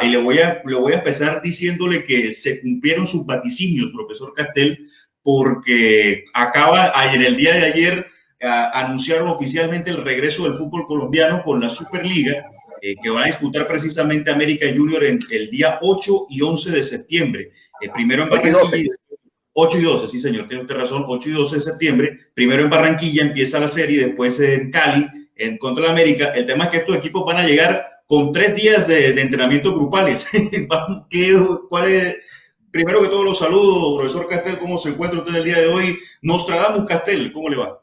le voy a empezar diciéndole que se cumplieron sus vaticinios, profesor Castel, porque en el día de ayer, anunciaron oficialmente el regreso del fútbol colombiano con la Superliga, que van a disputar precisamente América Junior el día 8 y 11 de septiembre. Primero en Barranquilla. 8 y 12, sí señor, tiene usted razón, 8 y 12 de septiembre. Primero en Barranquilla empieza la serie, después en Cali, en contra de América. El tema es que estos equipos van a llegar con 3 días de entrenamiento grupales. ¿Cuál es? Primero que todo, los saludo, profesor Castel, ¿cómo se encuentra usted el día de hoy? Nostradamus Castel, ¿cómo le va?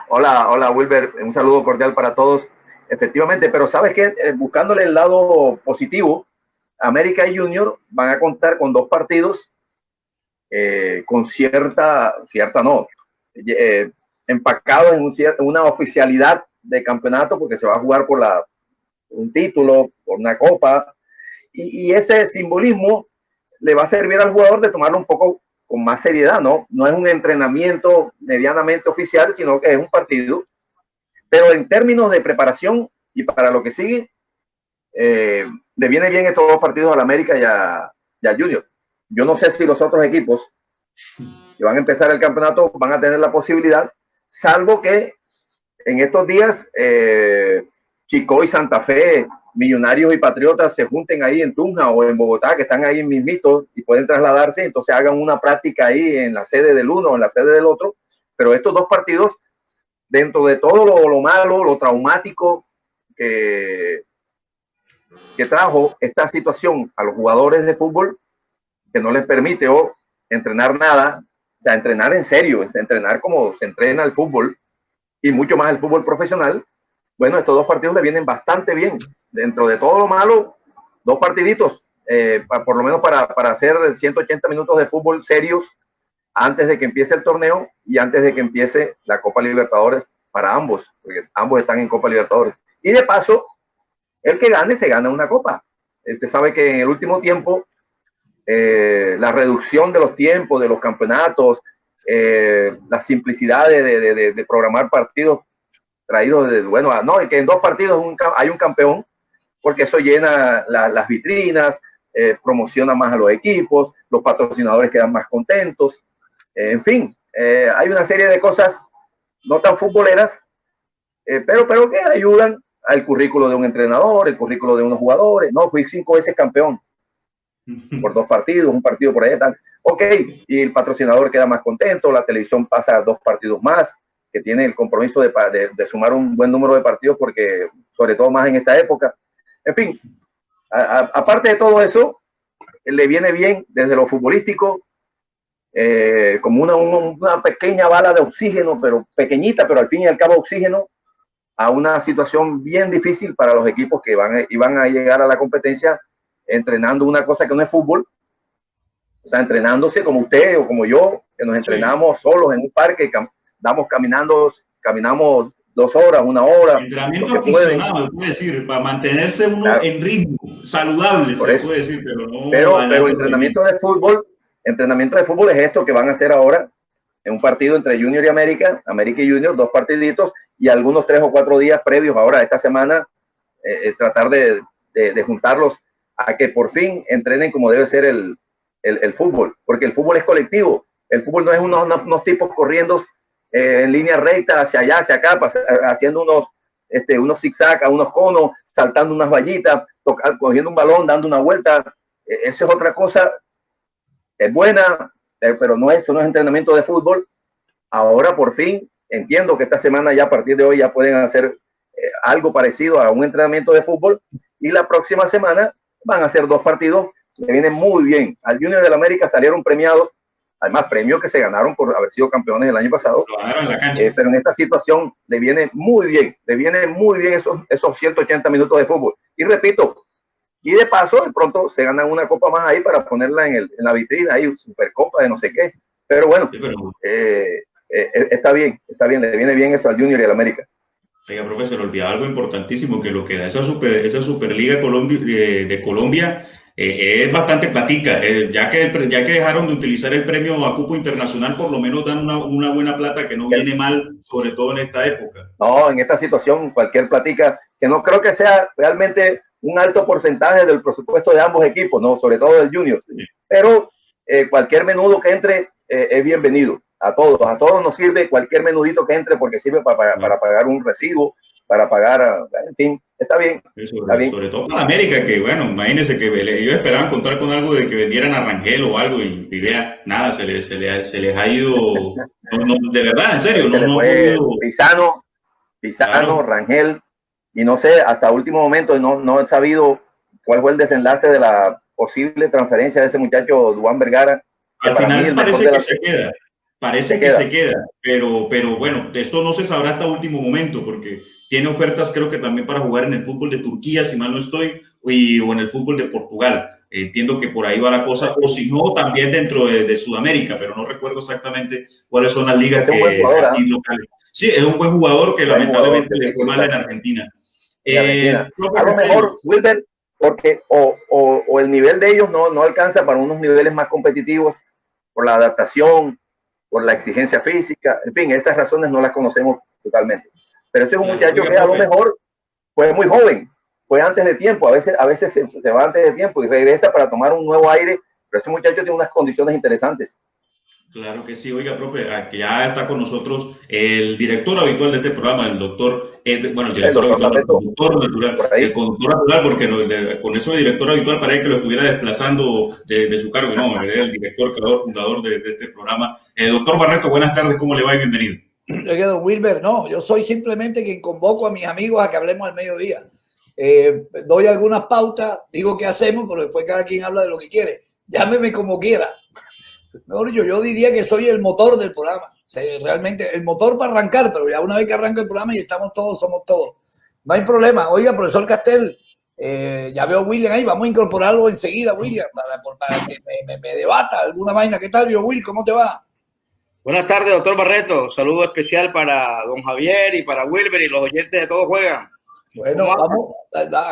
Hola Wilber, un saludo cordial para todos. Efectivamente, pero ¿sabes qué? Buscándole el lado positivo, América y Junior van a contar con 2 partidos con empacados en una oficialidad de campeonato, porque se va a jugar por un título, por una copa, y ese simbolismo le va a servir al jugador de tomarlo un poco con más seriedad, ¿no? No es un entrenamiento medianamente oficial, sino que es un partido, pero en términos de preparación y para lo que sigue, le viene bien estos 2 partidos a la América y a Junior. Yo no sé si los otros equipos que van a empezar el campeonato van a tener la posibilidad, salvo que en estos días Chico y Santa Fe, Millonarios y Patriotas se junten ahí en Tunja o en Bogotá, que están ahí mismitos y pueden trasladarse, entonces hagan una práctica ahí en la sede del uno o en la sede del otro. Pero estos 2 partidos, dentro de todo lo malo, lo traumático que trajo esta situación a los jugadores de fútbol, que no les permite entrenar nada, o sea, entrenar en serio, entrenar como se entrena el fútbol y mucho más el fútbol profesional. Bueno, estos 2 partidos le vienen bastante bien. Dentro de todo lo malo, 2 partiditos, por lo menos para hacer 180 minutos de fútbol serios antes de que empiece el torneo y antes de que empiece la Copa Libertadores para ambos, porque ambos están en Copa Libertadores. Y de paso, el que gane se gana una copa. Usted sabe que en el último tiempo, la reducción de los tiempos de los campeonatos, la simplicidad de programar partidos traídos de, bueno, no, que en 2 partidos hay un campeón, porque eso llena las vitrinas, promociona más a los equipos, los patrocinadores quedan más contentos, en fin, hay una serie de cosas no tan futboleras, pero que ayudan al currículo de un entrenador, el currículo de unos jugadores. No, fui 5 veces campeón por 2 partidos, un partido por ahí, tal. Ok, y el patrocinador queda más contento, la televisión pasa a 2 partidos más, que tiene el compromiso de sumar un buen número de partidos, porque sobre todo más en esta época. En fin, aparte de todo eso, le viene bien desde lo futbolístico, como una pequeña bala de oxígeno, pero pequeñita, pero al fin y al cabo oxígeno, a una situación bien difícil para los equipos que iban a llegar a la competencia entrenando una cosa que no es fútbol, o sea, entrenándose como usted o como yo, que nos entrenamos solos en un parque, caminamos 2 horas, 1 hora. Entrenamiento aficionado, se puede decir, para mantenerse uno, claro, en ritmo, saludable, se puede decir, pero no. Pero entrenamiento de fútbol es esto que van a hacer ahora en un partido entre Junior y América y Junior, 2 partiditos y algunos 3 o 4 días previos ahora esta semana, tratar de juntarlos a que por fin entrenen como debe ser el fútbol, porque el fútbol es colectivo. El fútbol no es unos tipos corriendo en línea recta hacia allá, hacia acá, haciendo unos zigzags, unos conos, saltando unas vallitas, cogiendo un balón, dando una vuelta. Eso es otra cosa, es buena, pero eso no es entrenamiento de fútbol. Ahora por fin entiendo que esta semana ya a partir de hoy ya pueden hacer algo parecido a un entrenamiento de fútbol, y la próxima semana van a hacer 2 partidos que vienen muy bien. Al Junior de la América salieron premiados, además premios que se ganaron por haber sido campeones el año pasado, pero en esta situación le viene muy bien esos 180 minutos de fútbol. Y repito, y de paso de pronto se ganan una copa más ahí para ponerla en la vitrina, ahí Supercopa de no sé qué, pero bueno, está bien, le viene bien eso al Junior y al América. Oiga, profesor, olvidaba algo importantísimo, que lo que da esa Superliga de Colombia es bastante platica. Ya que dejaron de utilizar el premio a cupo internacional, por lo menos dan una buena plata que no viene mal, sobre todo en esta época. No, en esta situación, cualquier platica, que no creo que sea realmente un alto porcentaje del presupuesto de ambos equipos, no, sobre todo del Junior. Sí. Pero cualquier menudo que entre es bienvenido. A todos nos sirve cualquier menudito que entre porque sirve para pagar un recibo, para pagar, en fin, está bien. Sobre todo para América, que bueno, imagínense que ellos esperaban contar con algo de que vendieran a Rangel o algo y vea, nada, se les ha ido, de verdad, en serio, no fue Pisano, claro. Rangel, y no sé, hasta último momento no he sabido cuál fue el desenlace de la posible transferencia de ese muchacho Duván Vergara. Al final parece que se queda. Parece que se queda, pero bueno, esto no se sabrá hasta último momento porque tiene ofertas creo que también para jugar en el fútbol de Turquía, si mal no estoy, o en el fútbol de Portugal. Entiendo que por ahí va la cosa, o si no, también dentro de Sudamérica, pero no recuerdo exactamente cuáles son las ligas aquí locales. Sí, es un buen jugador que lamentablemente le fue mal en Argentina. A lo mejor, Wilber, porque o el nivel de ellos no alcanza para unos niveles más competitivos por la adaptación, por la exigencia física, en fin, esas razones no las conocemos totalmente. Pero este es un muchacho que a lo mejor fue muy joven, fue antes de tiempo, a veces se va antes de tiempo y regresa para tomar un nuevo aire, pero este muchacho tiene unas condiciones interesantes. Claro que sí, oiga, profe, que ya está con nosotros el director habitual de este programa, el doctor, el conductor natural, porque con eso de director habitual parece que lo estuviera desplazando de su cargo, no, él es el director, creador, fundador de este programa. Doctor Barreto, buenas tardes, ¿cómo le va y bienvenido? Don Wilber, no, yo soy simplemente quien convoco a mis amigos a que hablemos al mediodía. Doy algunas pautas, digo qué hacemos, pero después cada quien habla de lo que quiere. Llámeme como quiera. Mejor dicho, yo diría que soy el motor del programa. O sea, realmente el motor para arrancar, pero ya una vez que arranca el programa y estamos todos, somos todos. No hay problema. Oiga, profesor Castel, ya veo a William ahí, vamos a incorporarlo enseguida, William, para que me debata alguna vaina. ¿Qué tal, Will? ¿Cómo te va? Buenas tardes, doctor Barreto. Saludo especial para don Javier y para Wilber y los oyentes de Todos Juegan. Bueno,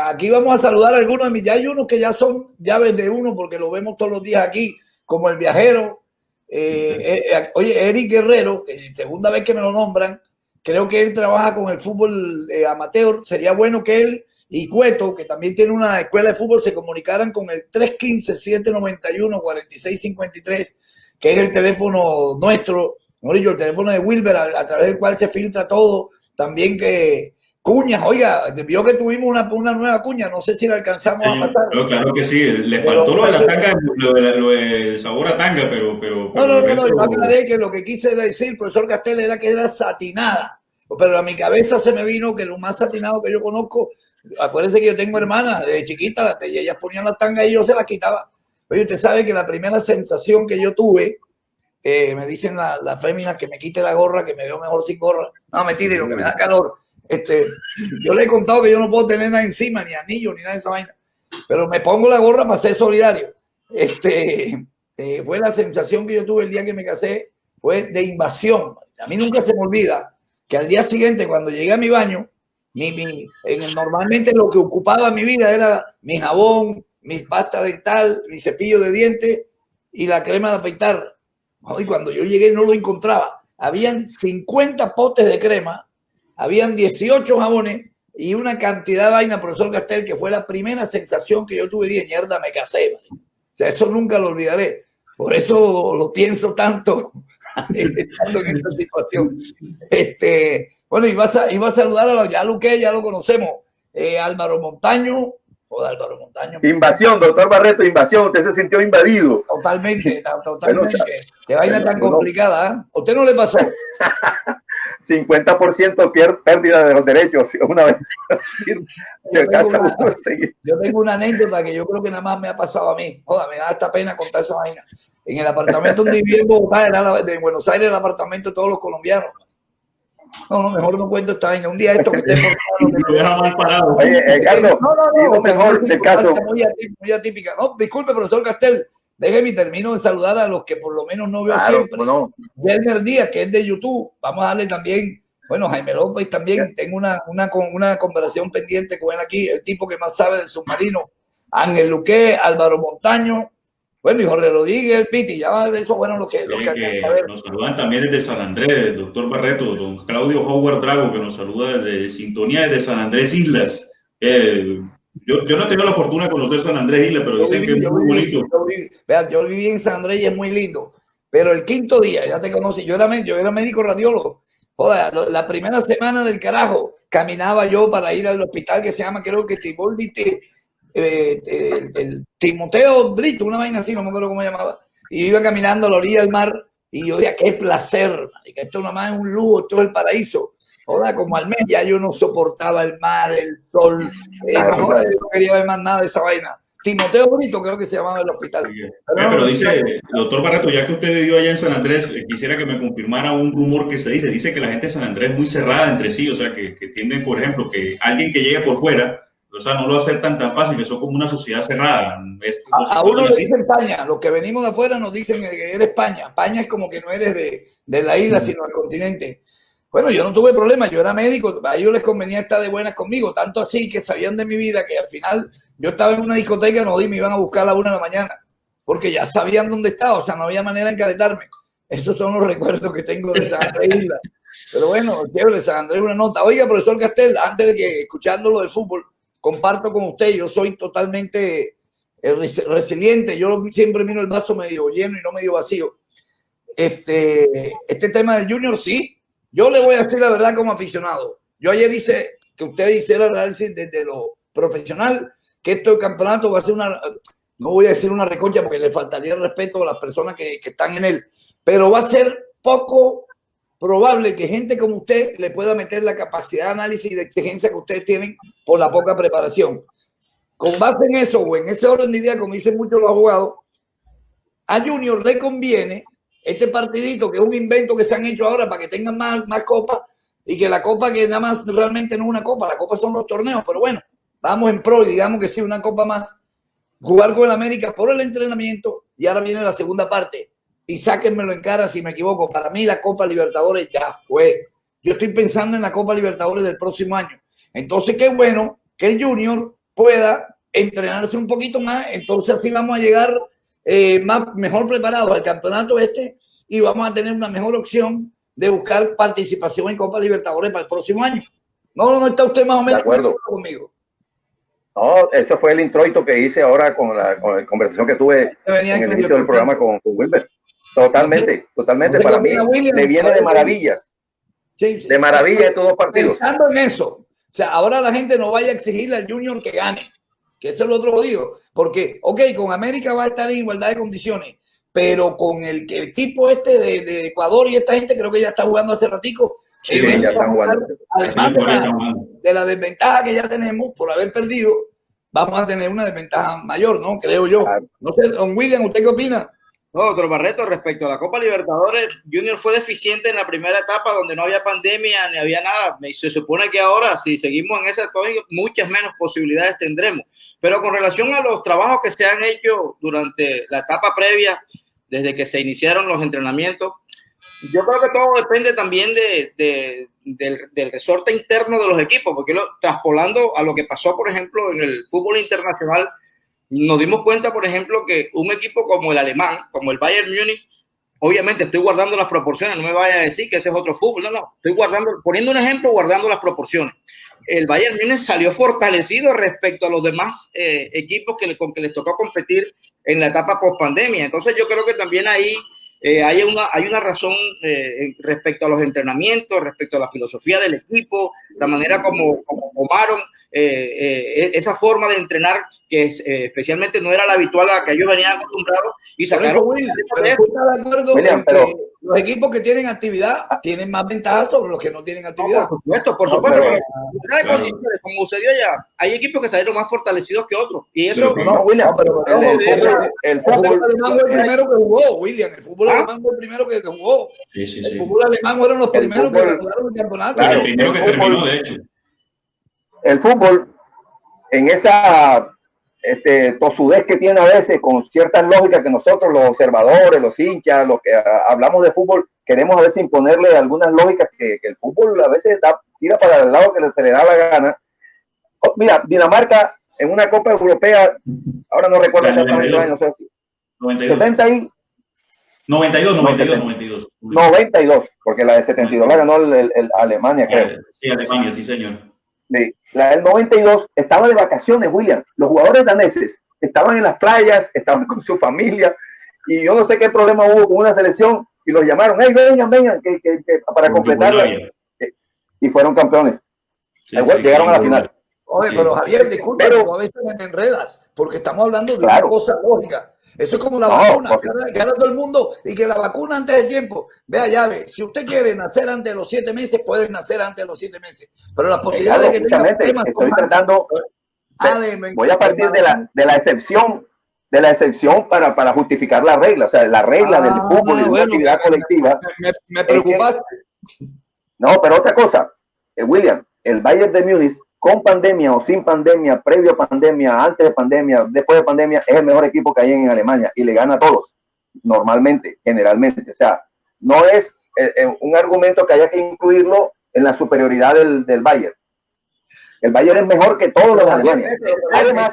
aquí vamos a saludar a algunos de mis. Ya hay unos que ya son llaves de uno porque lo vemos todos los días aquí, como el viajero. Oye, Eric Guerrero, que segunda vez que me lo nombran, creo que él trabaja con el fútbol amateur. Sería bueno que él y Cueto, que también tiene una escuela de fútbol, se comunicaran con el 315-791-4653, que es el teléfono nuestro, el teléfono de Wilber, a través del cual se filtra todo. También que cuñas, oiga, vio que tuvimos una nueva cuña, no sé si la alcanzamos a pasar. Claro que sí, le faltó lo de la tanga, lo de sabor a tanga, pero no, yo aclaré que lo que quise decir, profesor Castel, era que era satinada, pero a mi cabeza se me vino que lo más satinado que yo conozco, acuérdense que yo tengo hermanas, desde chiquita, y ellas ponían las tangas y yo se las quitaba. Oye, usted sabe que la primera sensación que yo tuve, me dicen las féminas que me quite la gorra, que me veo mejor sin gorra. No, mentira, lo que me da calor. Yo le he contado que yo no puedo tener nada encima, ni anillo, ni nada de esa vaina. Pero me pongo la gorra para ser solidario. Fue la sensación que yo tuve el día que me casé, fue de invasión. A mí nunca se me olvida que al día siguiente, cuando llegué a mi baño, normalmente lo que ocupaba mi vida era mi jabón, mi pasta dental, mi cepillo de dientes y la crema de afeitar. Y cuando yo llegué no lo encontraba. Habían 50 potes de crema, habían 18 jabones y una cantidad de vaina, profesor Castel, que fue la primera sensación que yo tuve. Dije, mierda, me casé. Man. O sea, eso nunca lo olvidaré. Por eso lo pienso tanto en esta situación. Bueno, iba a saludar a ya lo conocemos, Álvaro Montaño. Álvaro Montaño. Invasión, doctor Barreto, invasión. Usted se sintió invadido. Totalmente. Qué vaina tan complicada, ¿eh? ¿A usted no le pasó? 50% pérdida de los derechos una vez. Yo tengo una anécdota que yo creo que nada más me ha pasado a mí. Joder, me da esta pena contar esa vaina. En el apartamento donde vivía en Bogotá, en Buenos Aires, el apartamento de todos los colombianos. No, mejor no cuento esta vaina. Un día esto que esté parado. Oye, Carlos, no, mejor del caso. Muy atípica. No, disculpe, profesor Castel. Déjeme termino de saludar a los que por lo menos no veo siempre. No. Jelmer Díaz, que es de YouTube. Vamos a darle también, bueno, Jaime López también. Tengo una conversación pendiente con él aquí, el tipo que más sabe de submarino Ángel Luque, Álvaro Montaño, bueno, y Jorge Rodríguez, el Piti, ya de eso, bueno, lo que nos saludan también desde San Andrés, el doctor Barreto, don Claudio Howard Drago, que nos saluda desde Sintonía desde San Andrés Islas. Yo no he tenido la fortuna de conocer San Andrés Islas, pero dicen que es muy bonito. Yo viví en San Andrés y es muy lindo, pero el quinto día, ya te conocí, yo era médico radiólogo. Joder, la primera semana del carajo, caminaba yo para ir al hospital que se llama, creo que el Timoteo Brito, una vaina así, no me acuerdo cómo se llamaba, y yo iba caminando a la orilla del mar y yo decía, qué placer, que esto nada más es un lujo, esto es el paraíso. Ahora, como al mes ya yo no soportaba el mar, el sol, yo no quería ver más nada de esa vaina. Timoteo Brito creo que se llamaba el hospital. Pero dice, doctor Barreto, ya que usted vivió allá en San Andrés, quisiera que me confirmara un rumor que se dice que la gente de San Andrés es muy cerrada entre sí, o sea, que tienden, por ejemplo, que alguien que llegue por fuera, o sea, no lo va a hacer tan fácil, que son como una sociedad cerrada. A uno le dicen España, los que venimos de afuera nos dicen que eres España. España es como que no eres de la isla, sino del continente. Bueno, yo no tuve problema, yo era médico, a ellos les convenía estar de buenas conmigo, tanto así que sabían de mi vida que al final yo estaba en una discoteca, no di, me iban a buscar a la 1 de la mañana, porque ya sabían dónde estaba, o sea, no había manera de encaretarme. Esos son los recuerdos que tengo de San Andrés Isla. Pero bueno, chévere, San Andrés, una nota. Oiga, profesor Castel, antes de que escuchándolo del fútbol, comparto con usted, yo soy totalmente resiliente, yo siempre miro el vaso medio lleno y no medio vacío. Este tema del Junior, sí, yo le voy a decir la verdad como aficionado. Yo ayer hice que usted hiciera el análisis desde lo profesional, que este campeonato va a ser no voy a decir una reconcha porque le faltaría el respeto a las personas que están en él, pero va a ser poco probable que gente como usted le pueda meter la capacidad de análisis y de exigencia que ustedes tienen por la poca preparación. Con base en eso o en ese orden de idea, como dicen muchos los abogados, a Junior le conviene este partidito que es un invento que se han hecho ahora para que tengan más copas y que la copa que nada más realmente no es una copa, la copa son los torneos, pero bueno, vamos en pro y digamos que sí, una copa más, jugar con el América por el entrenamiento y ahora viene la segunda parte y sáquenmelo en cara si me equivoco, para mí la Copa Libertadores ya fue, yo estoy pensando en la Copa Libertadores del próximo año, entonces qué bueno que el Junior pueda entrenarse un poquito más, entonces así vamos a llegar mejor preparados al campeonato y vamos a tener una mejor opción de buscar participación en Copa Libertadores para el próximo año. No está usted más o menos de acuerdo conmigo. No, ese fue el introito que hice ahora con la conversación que tuve en el inicio del programa con Wilber. Totalmente. Para mí le viene de maravillas. Sí. De maravilla estos dos partidos. Pensando en eso, o sea, ahora la gente no vaya a exigirle al Junior que gane, que eso es lo otro jodido, porque, ok, con América va a estar en igualdad de condiciones, pero con el equipo de Ecuador y esta gente creo que ya está jugando hace ratico. Sí, ya están jugando. Además de la desventaja que ya tenemos por haber perdido, vamos a tener una desventaja mayor, ¿no? Creo yo. Claro. No sé, don William, ¿usted qué opina? No, doctor Barreto, respecto a la Copa Libertadores, Junior fue deficiente en la primera etapa donde no había pandemia ni había nada. Se supone que ahora, si seguimos en esa, muchas menos posibilidades tendremos. Pero con relación a los trabajos que se han hecho durante la etapa previa, desde que se iniciaron los entrenamientos, yo creo que todo depende también del resorte interno de los equipos, porque traspolando a lo que pasó, por ejemplo, en el fútbol internacional, nos dimos cuenta, por ejemplo, que un equipo como el alemán, como el Bayern Múnich, obviamente estoy guardando las proporciones, no me vaya a decir que ese es otro fútbol, no, estoy poniendo un ejemplo, guardando las proporciones. El Bayern Múnich salió fortalecido respecto a los demás equipos con que les tocó competir en la etapa post-pandemia. Entonces yo creo que también ahí hay una razón respecto a los entrenamientos, respecto a la filosofía del equipo, la manera como tomaron esa forma de entrenar que especialmente no era la habitual a la que ellos venían acostumbrados y sacaron. Pero los equipos que tienen actividad tienen más ventajas sobre los que no tienen actividad. Por supuesto. Claro. Como sucedió allá, hay equipos que salieron más fortalecidos que otros. Y eso. El fútbol alemán fue el primero que jugó, William. El fútbol alemán fue el primero que jugó. El fútbol alemán fueron los primeros que jugaron el campeonato. El primero que terminó, de hecho. El fútbol, en esa tosudez que tiene a veces con ciertas lógicas que nosotros, los observadores, los hinchas, los que hablamos de fútbol, queremos a veces imponerle algunas lógicas que el fútbol a veces tira para el lado que se le da la gana. Mira, Dinamarca en una Copa Europea, ahora no recuerdo exactamente el año, no sé si 92. 70 y 92, porque la de 72 la ganó el Alemania, creo. Sí, Alemania, sí, señor. La del 92 estaba de vacaciones, William. Los jugadores daneses estaban en las playas, estaban con su familia, y yo no sé qué problema hubo con una selección, y los llamaron, hey, vengan, para completarla, y fueron campeones. Sí, llegaron a la final. Oye, pero Javier, disculpa, pero a veces me enredas, porque estamos hablando de una cosa lógica. Eso es como la vacuna, que ahora todo el mundo, y que la vacuna antes de tiempo. Vea, llave, si usted quiere nacer antes de los 7 meses, puede nacer antes de los 7 meses. Pero las posibilidades de que tenga problemas estoy tratando, voy a partir de la excepción para justificar la regla, o sea, la regla del fútbol y de una actividad colectiva. Me preocupaste. No, pero otra cosa, William, el Bayern de Múnich, con pandemia o sin pandemia, previo a pandemia, antes de pandemia, después de pandemia, es el mejor equipo que hay en Alemania y le gana a todos, normalmente, generalmente. O sea, no es un argumento que haya que incluirlo en la superioridad del Bayern. El Bayern es mejor que todos los alemanes. Además,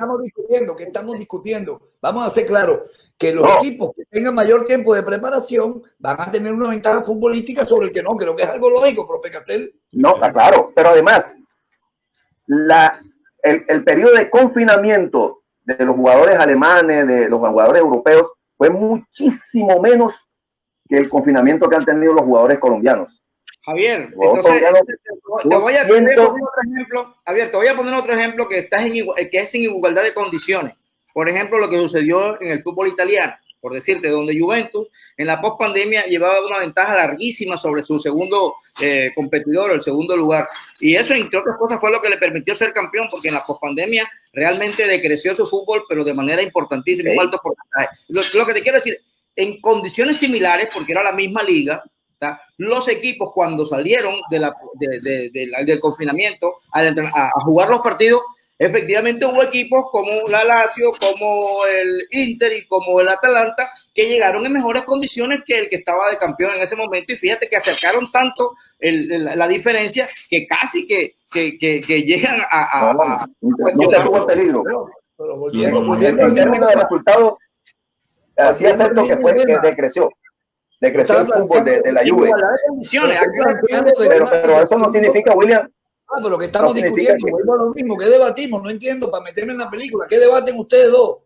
estamos discutiendo. Vamos a ser claros que los equipos que tengan mayor tiempo de preparación van a tener una ventaja futbolística sobre el que no. Creo que es algo lógico, profe Castel. No, está claro. Pero además, el periodo de confinamiento de los jugadores alemanes, de los jugadores europeos, fue muchísimo menos que el confinamiento que han tenido los jugadores colombianos. Javier, entonces te voy a poner otro ejemplo. Javier, te voy a poner otro ejemplo que es en igualdad de condiciones. Por ejemplo, lo que sucedió en el fútbol italiano, por decirte, donde Juventus en la post-pandemia llevaba una ventaja larguísima sobre su segundo competidor, el segundo lugar. Y eso, entre otras cosas, fue lo que le permitió ser campeón, porque en la post-pandemia realmente decreció su fútbol, pero de manera importantísima, un alto porcentaje. Lo que te quiero decir, en condiciones similares, porque era la misma liga, los equipos cuando salieron del confinamiento a jugar los partidos, efectivamente hubo equipos como la Lazio, como el Inter y como el Atalanta que llegaron en mejores condiciones que el que estaba de campeón en ese momento, y fíjate que acercaron tanto la diferencia que casi que llegan no te tuvo el peligro, pero volviendo en términos de resultados, así es cierto que decreció el fútbol de la Juve. Pero eso no significa, William. Pero lo que estamos discutiendo, vuelvo a lo mismo, ¿qué debatimos? No entiendo, para meterme en la película, ¿qué debaten ustedes dos?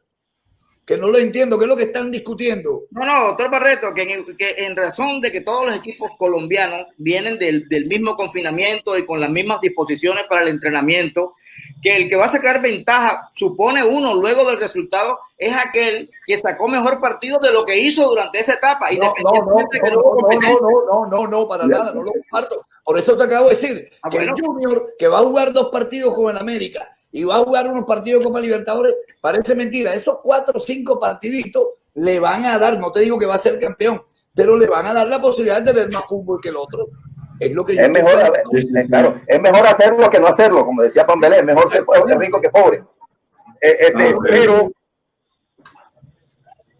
Que no lo entiendo, ¿qué es lo que están discutiendo? No, doctor Barreto, que en razón de que todos los equipos colombianos vienen del mismo confinamiento y con las mismas disposiciones para el entrenamiento, que el que va a sacar ventaja, supone uno, luego del resultado, es aquel que sacó mejor partido de lo que hizo durante esa etapa. No, para nada, no lo comparto. Por eso te acabo de decir que el Junior, que va a jugar 2 partidos con el América y va a jugar unos partidos de Copa Libertadores, parece mentira. Esos 4 o 5 partiditos le van a dar, no te digo que va a ser campeón, pero le van a dar la posibilidad de tener más fútbol que el otro. Es lo que yo claro, es mejor hacerlo que no hacerlo, como decía Pambelé, es mejor ser rico que pobre.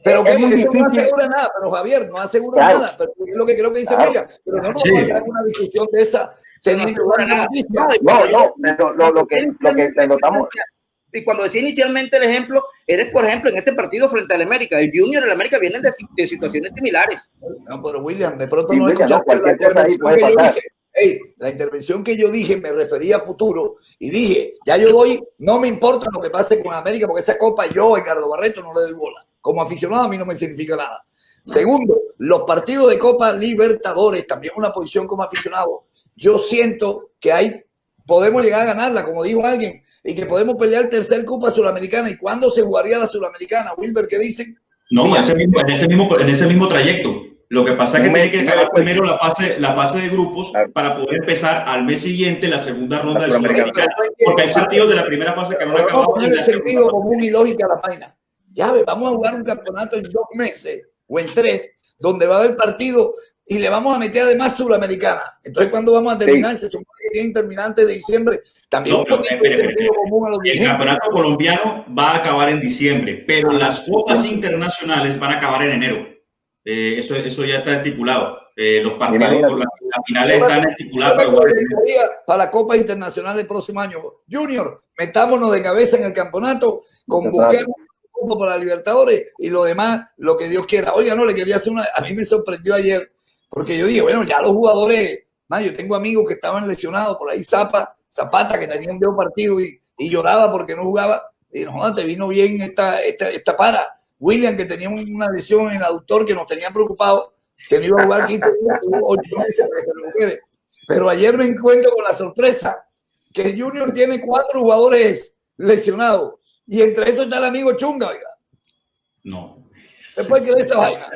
Pero que eso no asegura nada, pero Javier, no asegura nada, pero es lo que creo que dice ella, pero no nos va a quedar una discusión de esa teniendo una noticia. No, lo que notamos. Y cuando decía inicialmente el ejemplo, eres, por ejemplo, en este partido frente al América, el Junior y el América vienen de situaciones similares. No, pero William, de pronto no escuchaste cualquier cosa ahí puede pasar. La intervención que yo dije me refería a futuro y dije, ya yo doy, no me importa lo que pase con América, porque esa copa yo, Edgardo Barreto, no le doy bola. Como aficionado a mí no me significa nada. Segundo, los partidos de Copa Libertadores, también una posición como aficionado, yo siento que podemos llegar a ganarla, como dijo alguien, y que podemos pelear el tercer Copa Sudamericana. ¿Y cuándo se jugaría la Sudamericana? Wilber, ¿qué dicen? No, en ese mismo trayecto. Lo que pasa es que tiene que acabar primero la fase de grupos para poder empezar al mes siguiente la segunda ronda de Sudamericana. Porque hay partidos de la primera fase que no han acabado. No tiene sentido común y lógica la vaina. Ya ves, vamos a jugar un campeonato en 2 meses o en 3, donde va a haber partido y le vamos a meter además Sudamericana. Entonces, ¿cuándo vamos a terminar? Se supone que tienen terminante de diciembre. También el campeonato colombiano va a acabar en diciembre, pero las copas internacionales van a acabar en enero. Eso ya está articulado. Los partidos, las finales están estipuladas para la Copa Internacional del próximo año. Junior, metámonos de cabeza en el campeonato, busquemos un para la Libertadores y lo demás, lo que Dios quiera. Oiga, no, le quería hacer a mí me sorprendió ayer, porque yo dije, bueno, ya los jugadores, yo tengo amigos que estaban lesionados, por ahí Zapata, que tenía un dedo partido y lloraba porque no jugaba, y no, te vino bien esta para. William, que tenía una lesión en el aductor que nos tenía preocupados, que no iba a jugar 15 días, 8 meses para que se recupere. Pero ayer me encuentro con la sorpresa que el Junior tiene 4 jugadores lesionados y entre esos está el amigo Chunga, oiga. No. Después que de esa vaina.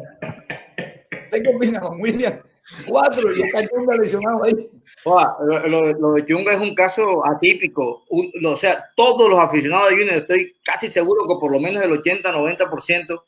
¿Usted qué opina, don William? 4 y está Chunga lesionado ahí. Lo de Chunga es un caso atípico. O sea, todos los aficionados de Junior, estoy casi seguro que por lo menos el 80-90%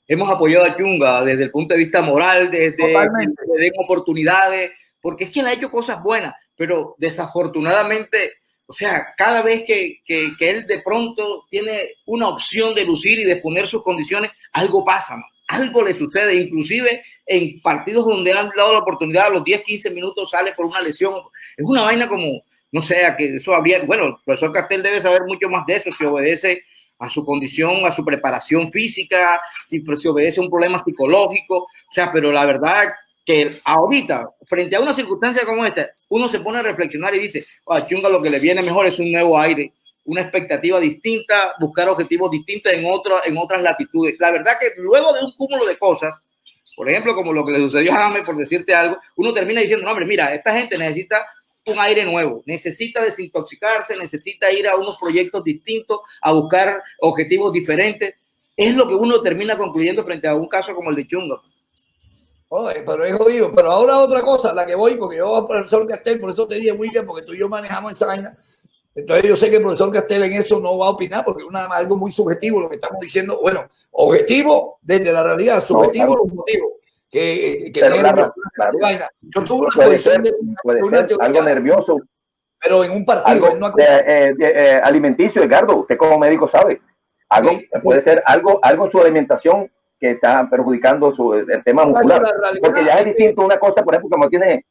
hemos apoyado a Chunga desde el punto de vista moral, desde oportunidades, porque es que él ha hecho cosas buenas, pero desafortunadamente, o sea, cada vez que él de pronto tiene una opción de lucir y de poner sus condiciones, algo pasa, ¿no? Algo le sucede, inclusive en partidos donde han dado la oportunidad, a los 10-15 minutos sale por una lesión. Es una vaina como, no sé, a que eso había, bueno, el profesor Castel debe saber mucho más de eso, si obedece a su condición, a su preparación física, si obedece a un problema psicológico, o sea, pero la verdad que ahorita, frente a una circunstancia como esta, uno se pone a reflexionar y dice, a Chunga lo que le viene mejor es un nuevo aire, una expectativa distinta, buscar objetivos distintos en otras latitudes. La verdad que luego de un cúmulo de cosas, por ejemplo, como lo que le sucedió a James, por decirte algo, uno termina diciendo, no, hombre, mira, esta gente necesita un aire nuevo, necesita desintoxicarse, necesita ir a unos proyectos distintos, a buscar objetivos diferentes. Es lo que uno termina concluyendo frente a un caso como el de Chunga. Oye, pero es jodido. Pero ahora otra cosa, la que voy, porque yo voy al profesor Castel, por eso te dije, William, porque tú y yo manejamos esa vaina. Entonces yo sé que el profesor Castel en eso no va a opinar, porque es algo muy subjetivo lo que estamos diciendo. Bueno, objetivo desde la realidad, subjetivo no, claro. Los motivos. Claro. Vaina. Yo tuve una posición puede ser algo nervioso. Pero en un partido. Algo alimenticio, Edgardo, usted como médico sabe. Algo, sí. Puede ser algo en su alimentación que está perjudicando el tema muscular. Porque ya es distinto una cosa, por ejemplo, como tiene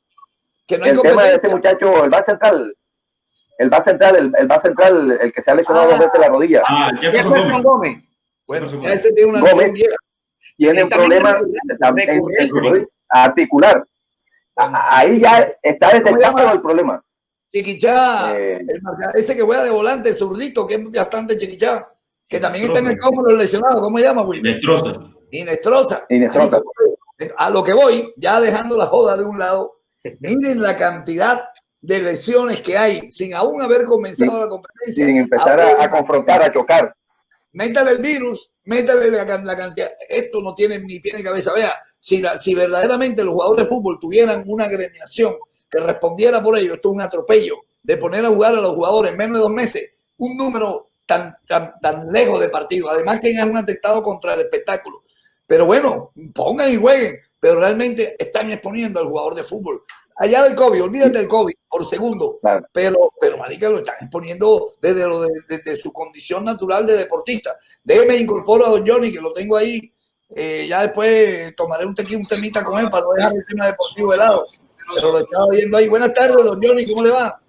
que no hay el tema de ese muchacho, el back central, el que se ha lesionado 2 veces la rodilla. Jefferson Gómez. Bueno, ese tiene una Gómez tiene un problema articular. Ahí ya está detectado el problema. Chiquichá, ese que juega de volante, zurdito, que es bastante Chiquichá, que también está en el campo de los lesionados. ¿Cómo se llama, Will? Inestrosa. A lo que voy, ya dejando la joda de un lado, miren la cantidad de lesiones que hay sin aún haber comenzado la competencia. Sin empezar a confrontar, a chocar. Métale el virus, métale la cantidad. Esto no tiene ni pie ni cabeza. Vea, si verdaderamente los jugadores de fútbol tuvieran una agremiación que respondiera por ello, esto es un atropello de poner a jugar a los jugadores en menos de 2 meses, un número tan lejos de partido. Además que es un atentado contra el espectáculo. Pero bueno, pongan y jueguen, pero realmente están exponiendo al jugador de fútbol. Allá del COVID, olvídate del COVID por segundo, claro. pero marica, lo están exponiendo desde su condición natural de deportista. Déjeme incorporo a don Johnny, que lo tengo ahí, ya después tomaré un temita con él para no dejar el tema deportivo de lado, pero lo estaba viendo ahí. Buenas tardes, don Johnny, ¿cómo le va?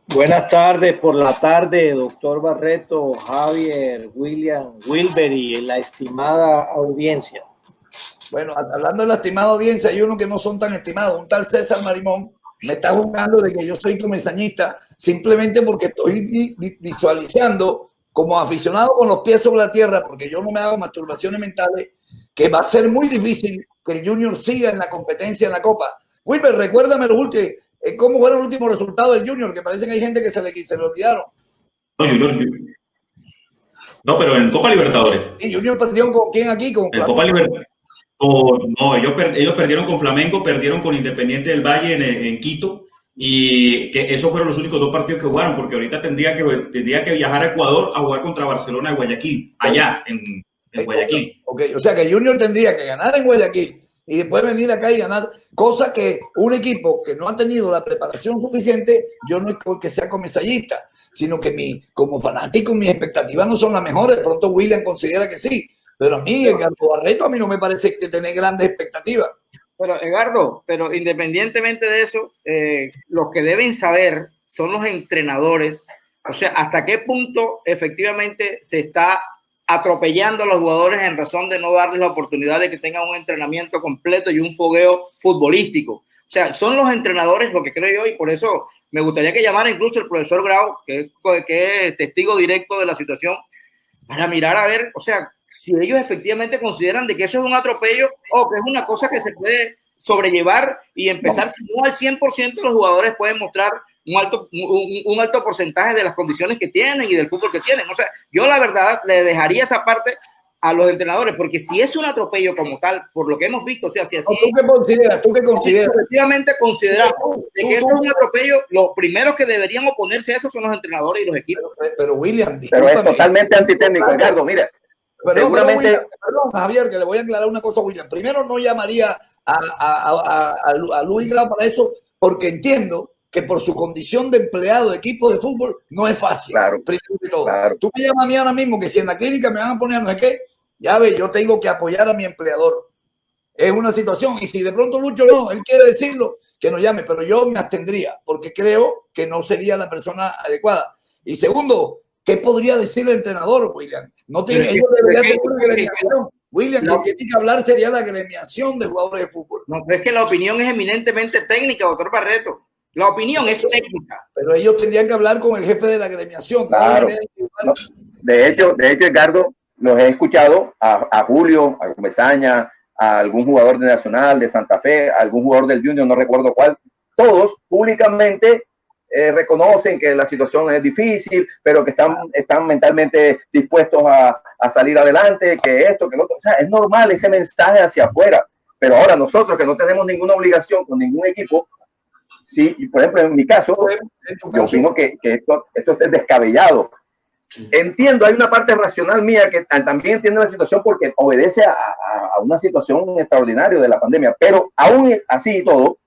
Buenas tardes por la tarde, doctor Barreto, Javier, William, Wilber y la estimada audiencia. Bueno, hablando de la estimada audiencia, hay uno que no son tan estimados, un tal César Marimón, me está juzgando de que yo soy comesañista simplemente porque estoy visualizando como aficionado con los pies sobre la tierra, porque yo no me hago masturbaciones mentales, que va a ser muy difícil que el Junior siga en la competencia en la Copa. Wilber, recuérdame los últimos, ¿cómo fueron los últimos resultados del Junior? Que parece que hay gente que se le olvidaron. No, pero en Copa Libertadores. ¿Y Junior perdió con quién aquí? ¿Con en Copa Libertadores? No, ellos perdieron con Flamengo, perdieron con Independiente del Valle en Quito, y que esos fueron los únicos 2 partidos que jugaron, porque ahorita tendría que viajar a Ecuador a jugar contra Barcelona de Guayaquil, allá en Guayaquil. Okay. O sea que Junior tendría que ganar en Guayaquil y después venir acá y ganar, cosa que un equipo que no ha tenido la preparación suficiente, yo no es porque sea comensallista, sino que como fanático mis expectativas no son las mejores. De pronto William considera que sí, pero a mí, Edgardo Barreto, a mí no me parece que tener grandes expectativas. Pero Edgardo, pero independientemente de eso, los que deben saber son los entrenadores, o sea, hasta qué punto efectivamente se está atropellando a los jugadores en razón de no darles la oportunidad de que tengan un entrenamiento completo y un fogueo futbolístico. O sea, son los entrenadores lo que creo yo, y por eso me gustaría que llamara incluso el profesor Grau, que es testigo directo de la situación, para mirar a ver, o sea, si ellos efectivamente consideran de que eso es un atropello o que es una cosa que se puede sobrellevar y empezar, si no al 100% los jugadores pueden mostrar un alto porcentaje de las condiciones que tienen y del fútbol que tienen. O sea, yo la verdad le dejaría esa parte a los entrenadores, porque si es un atropello como tal, por lo que hemos visto, o sea, si así... ¿Tú qué consideras? ¿Tú qué consideras? Efectivamente consideramos de que eso es un atropello, los primeros que deberían oponerse a eso son los entrenadores y los equipos. Pero William, pero es totalmente antitécnico, Edgardo, mira. Seguramente... Perdón, Javier, que le voy a aclarar una cosa a William. Primero, no llamaría a Luis Grau para eso, porque entiendo que por su condición de empleado de equipo de fútbol no es fácil. Claro, primero de todo. Claro. Tú me llamas a mí ahora mismo que si en la clínica me van a poner no sé qué, ya ves, yo tengo que apoyar a mi empleador. Es una situación, y si de pronto Lucho no, él quiere decirlo, que nos llame, pero yo me abstendría, porque creo que no sería la persona adecuada. Y segundo, ¿qué podría decir el entrenador, William? No tiene, ellos deberían tener una gremiación. William, no. Que tiene que hablar sería la gremiación de jugadores de fútbol. No, pero es que la opinión es eminentemente técnica, doctor Barreto. La opinión es técnica. Pero ellos tendrían que hablar con el jefe de la gremiación. Claro. No, de hecho, Edgardo, los he escuchado a Julio, a Comesaña, a algún jugador de Nacional, de Santa Fe, a algún jugador del Junior, no recuerdo cuál. Todos públicamente reconocen que la situación es difícil, pero que están mentalmente dispuestos a salir adelante, que esto, que lo otro. O sea, es normal ese mensaje hacia afuera. Pero ahora nosotros que no tenemos ninguna obligación con ningún equipo, sí, por ejemplo, en mi caso, yo opino que esto es descabellado. Entiendo, hay una parte racional mía que también entiende la situación porque obedece a una situación extraordinaria de la pandemia, pero aún así y todo,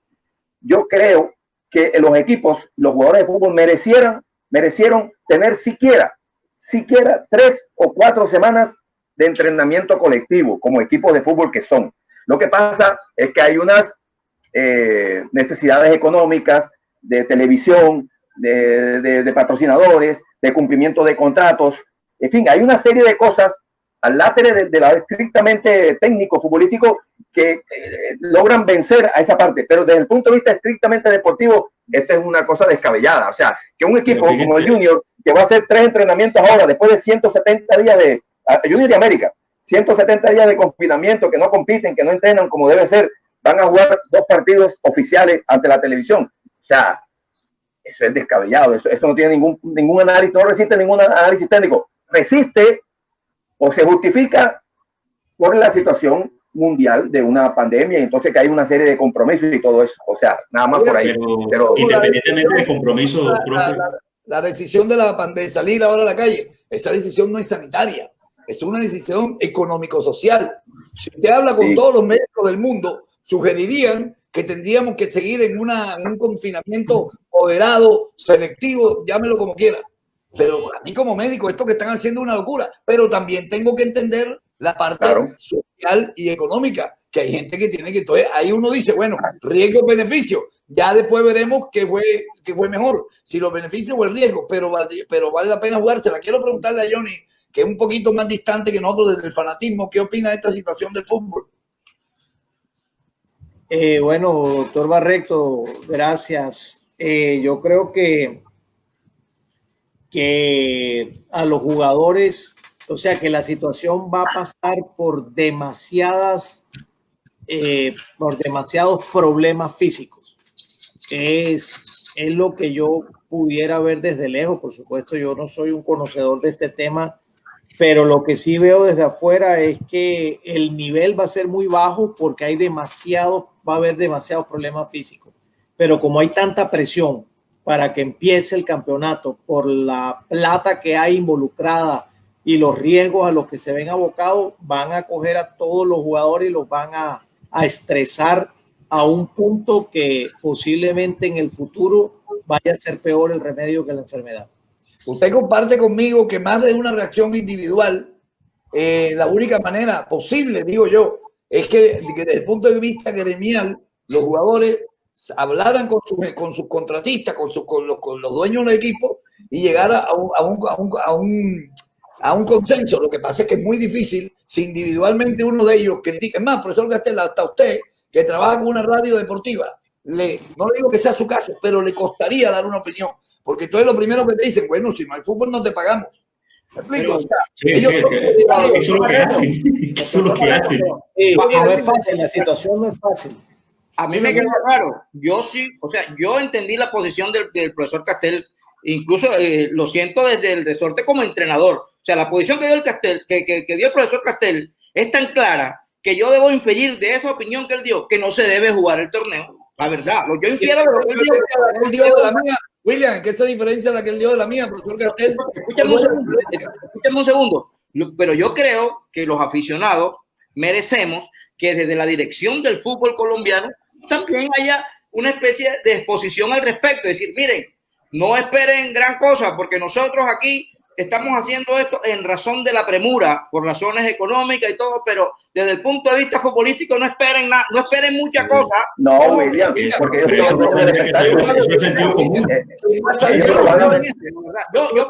yo creo que los equipos, los jugadores de fútbol merecieron tener siquiera 3 o 4 semanas de entrenamiento colectivo como equipos de fútbol que son. Lo que pasa es que hay unas necesidades económicas, de televisión, de patrocinadores, de cumplimiento de contratos, en fin, hay una serie de cosas al látere de la estrictamente técnico futbolístico que logran vencer a esa parte, pero desde el punto de vista estrictamente deportivo, esta es una cosa descabellada. O sea, que un equipo como el Junior, que va a hacer 3 entrenamientos ahora, después de 170 días de Junior de América, 170 días de confinamiento, que no compiten, que no entrenan como debe ser, van a jugar 2 partidos oficiales ante la televisión. O sea, eso es descabellado, eso no tiene ningún análisis, no resiste ningún análisis técnico. Resiste o se justifica por la situación mundial de una pandemia, y entonces que hay una serie de compromisos y todo eso. O sea, nada más por ahí. Pero independientemente de compromisos, la decisión de de salir ahora a la calle, esa decisión no es sanitaria, es una decisión económico-social. Si usted habla con todos los médicos del mundo, sugerirían que tendríamos que seguir en un confinamiento moderado, selectivo, llámelo como quiera. Pero a mí como médico, esto que están haciendo es una locura. Pero también tengo que entender la parte social y económica, que hay gente que tiene que... Entonces, ahí uno dice, bueno, riesgo-beneficio. Ya después veremos qué fue mejor, si los beneficios o el riesgo, pero vale la pena jugársela. Quiero preguntarle a Johnny, que es un poquito más distante que nosotros desde el fanatismo, ¿qué opina de esta situación del fútbol? Bueno, doctor Barreto, gracias. Yo creo que a los jugadores, o sea, que la situación va a pasar por demasiados problemas físicos. Es lo que yo pudiera ver desde lejos. Por supuesto, yo no soy un conocedor de este tema, pero lo que sí veo desde afuera es que el nivel va a ser muy bajo porque va a haber demasiados problemas físicos. Pero como hay tanta presión para que empiece el campeonato por la plata que hay involucrada y los riesgos a los que se ven abocados, van a coger a todos los jugadores y los van a estresar a un punto que posiblemente en el futuro vaya a ser peor el remedio que la enfermedad. Usted comparte conmigo que más de una reacción individual, la única manera posible, digo yo, es que desde el punto de vista gremial, los jugadores hablaran con sus contratistas, con los dueños del equipo y llegar a un consenso. Lo que pasa es que es muy difícil si individualmente uno de ellos critica. Es más, profesor Castel, hasta usted que trabaja con una radio deportiva, no le digo que sea su caso, pero le costaría dar una opinión, porque entonces lo primero que te dicen, bueno, si no hay fútbol no te pagamos. ¿Me explico? O sea, eso es lo que hacen. Eso es lo que hacen. Sí, no es fácil, la situación no es fácil. A mí me quedó claro, yo sí, o sea, yo entendí la posición del profesor Castel, incluso lo siento desde el resorte como entrenador. O sea, la posición que dio que dio el profesor Castel es tan clara que yo debo inferir de esa opinión que él dio que no se debe jugar el torneo. La verdad, yo infiero de lo que él dio de la mía. William, ¿qué se diferencia de la que él dio de la mía, profesor Castel? Escúchame un segundo. Pero yo creo que los aficionados merecemos que desde la dirección del fútbol colombiano también haya una especie de exposición al respecto. Es decir, miren, no esperen gran cosa porque nosotros aquí estamos haciendo esto en razón de la premura, por razones económicas y todo, pero desde el punto de vista futbolístico no esperen nada, no esperen mucha cosa. No, William, porque eso es sentido común. Yo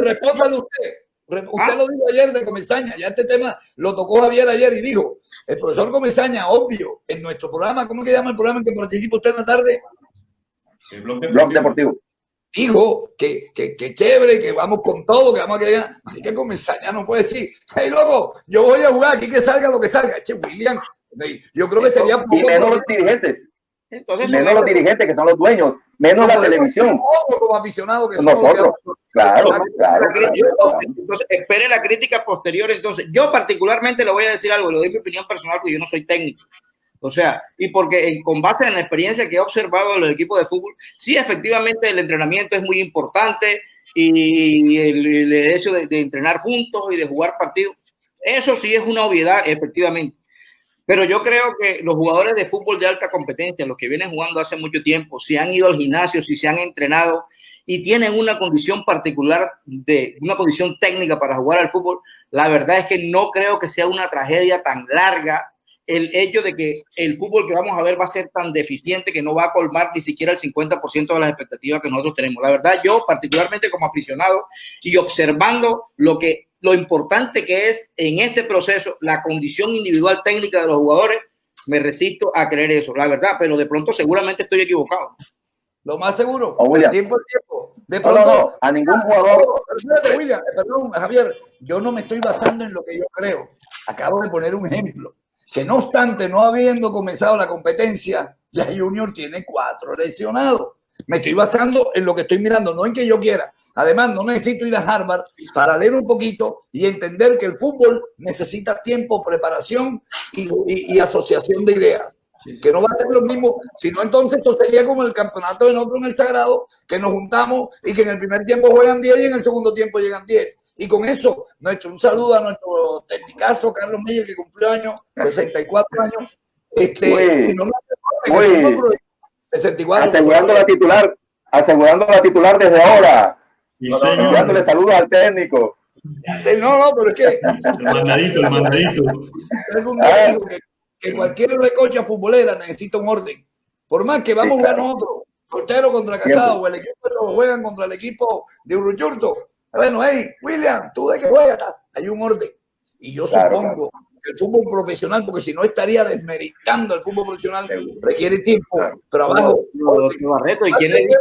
respóndale usted. Usted lo dijo ayer de Comesaña, ya este tema lo tocó Javier ayer y dijo, el profesor Comesaña, obvio, en nuestro programa, ¿cómo que llama el programa en que participa usted en la tarde? El Blog Deportivo. Dijo que chévere, que vamos con todo, que vamos a querer. Así que Comesaña no puede decir, hey, loco, yo voy a jugar aquí que salga lo que salga. Che, William, yo creo que sería... Y menos los dirigentes. Entonces, menos los dirigentes que son los dueños, menos la televisión. Como aficionados que nosotros, claro. Entonces, espere la crítica posterior. Entonces, yo particularmente le voy a decir algo, le doy mi opinión personal porque yo no soy técnico. O sea, y porque con base en la experiencia que he observado en los equipos de fútbol, sí, efectivamente el entrenamiento es muy importante y el hecho de entrenar juntos y de jugar partidos, eso sí es una obviedad, efectivamente. Pero yo creo que los jugadores de fútbol de alta competencia, los que vienen jugando hace mucho tiempo, si han ido al gimnasio, si se han entrenado y tienen una condición particular, una condición técnica para jugar al fútbol, la verdad es que no creo que sea una tragedia tan larga el hecho de que el fútbol que vamos a ver va a ser tan deficiente que no va a colmar ni siquiera el 50% de las expectativas que nosotros tenemos. La verdad, yo particularmente como aficionado y observando lo importante que es en este proceso la condición individual técnica de los jugadores, me resisto a creer eso, la verdad, pero de pronto seguramente estoy equivocado. Lo más seguro, William. tiempo. De pronto, no, a ningún jugador. William, perdón, Javier, yo no me estoy basando en lo que yo creo. Acabo de poner un ejemplo. Que no obstante, no habiendo comenzado la competencia, ya Junior tiene 4 lesionados. Me estoy basando en lo que estoy mirando, no en que yo quiera. Además, no necesito ir a Harvard para leer un poquito y entender que el fútbol necesita tiempo, preparación y asociación de ideas. Que no va a ser lo mismo, sino entonces esto sería como el campeonato de nosotros en el Sagrado, que nos juntamos y que en el primer tiempo juegan 10 y en el segundo tiempo llegan 10. Y con eso, un saludo a nuestro técnicazo Carlos Miller, que cumplió años, 64 años. 64. Asegurando la titular desde ahora. Dándole saludos al técnico. No, pero es que... El mandadito. Que cualquier recocha futbolera necesita un orden. Por más que vamos a jugar nosotros, soltero contra casado, o el equipo lo juegan contra el equipo de Uruchurto. Bueno, hey, William, ¿tú de qué juegas? Hay un orden. Y yo supongo que el fútbol profesional, porque si no estaría desmeritando el fútbol profesional, requiere tiempo, trabajo. Barreto, ¿y quién le dice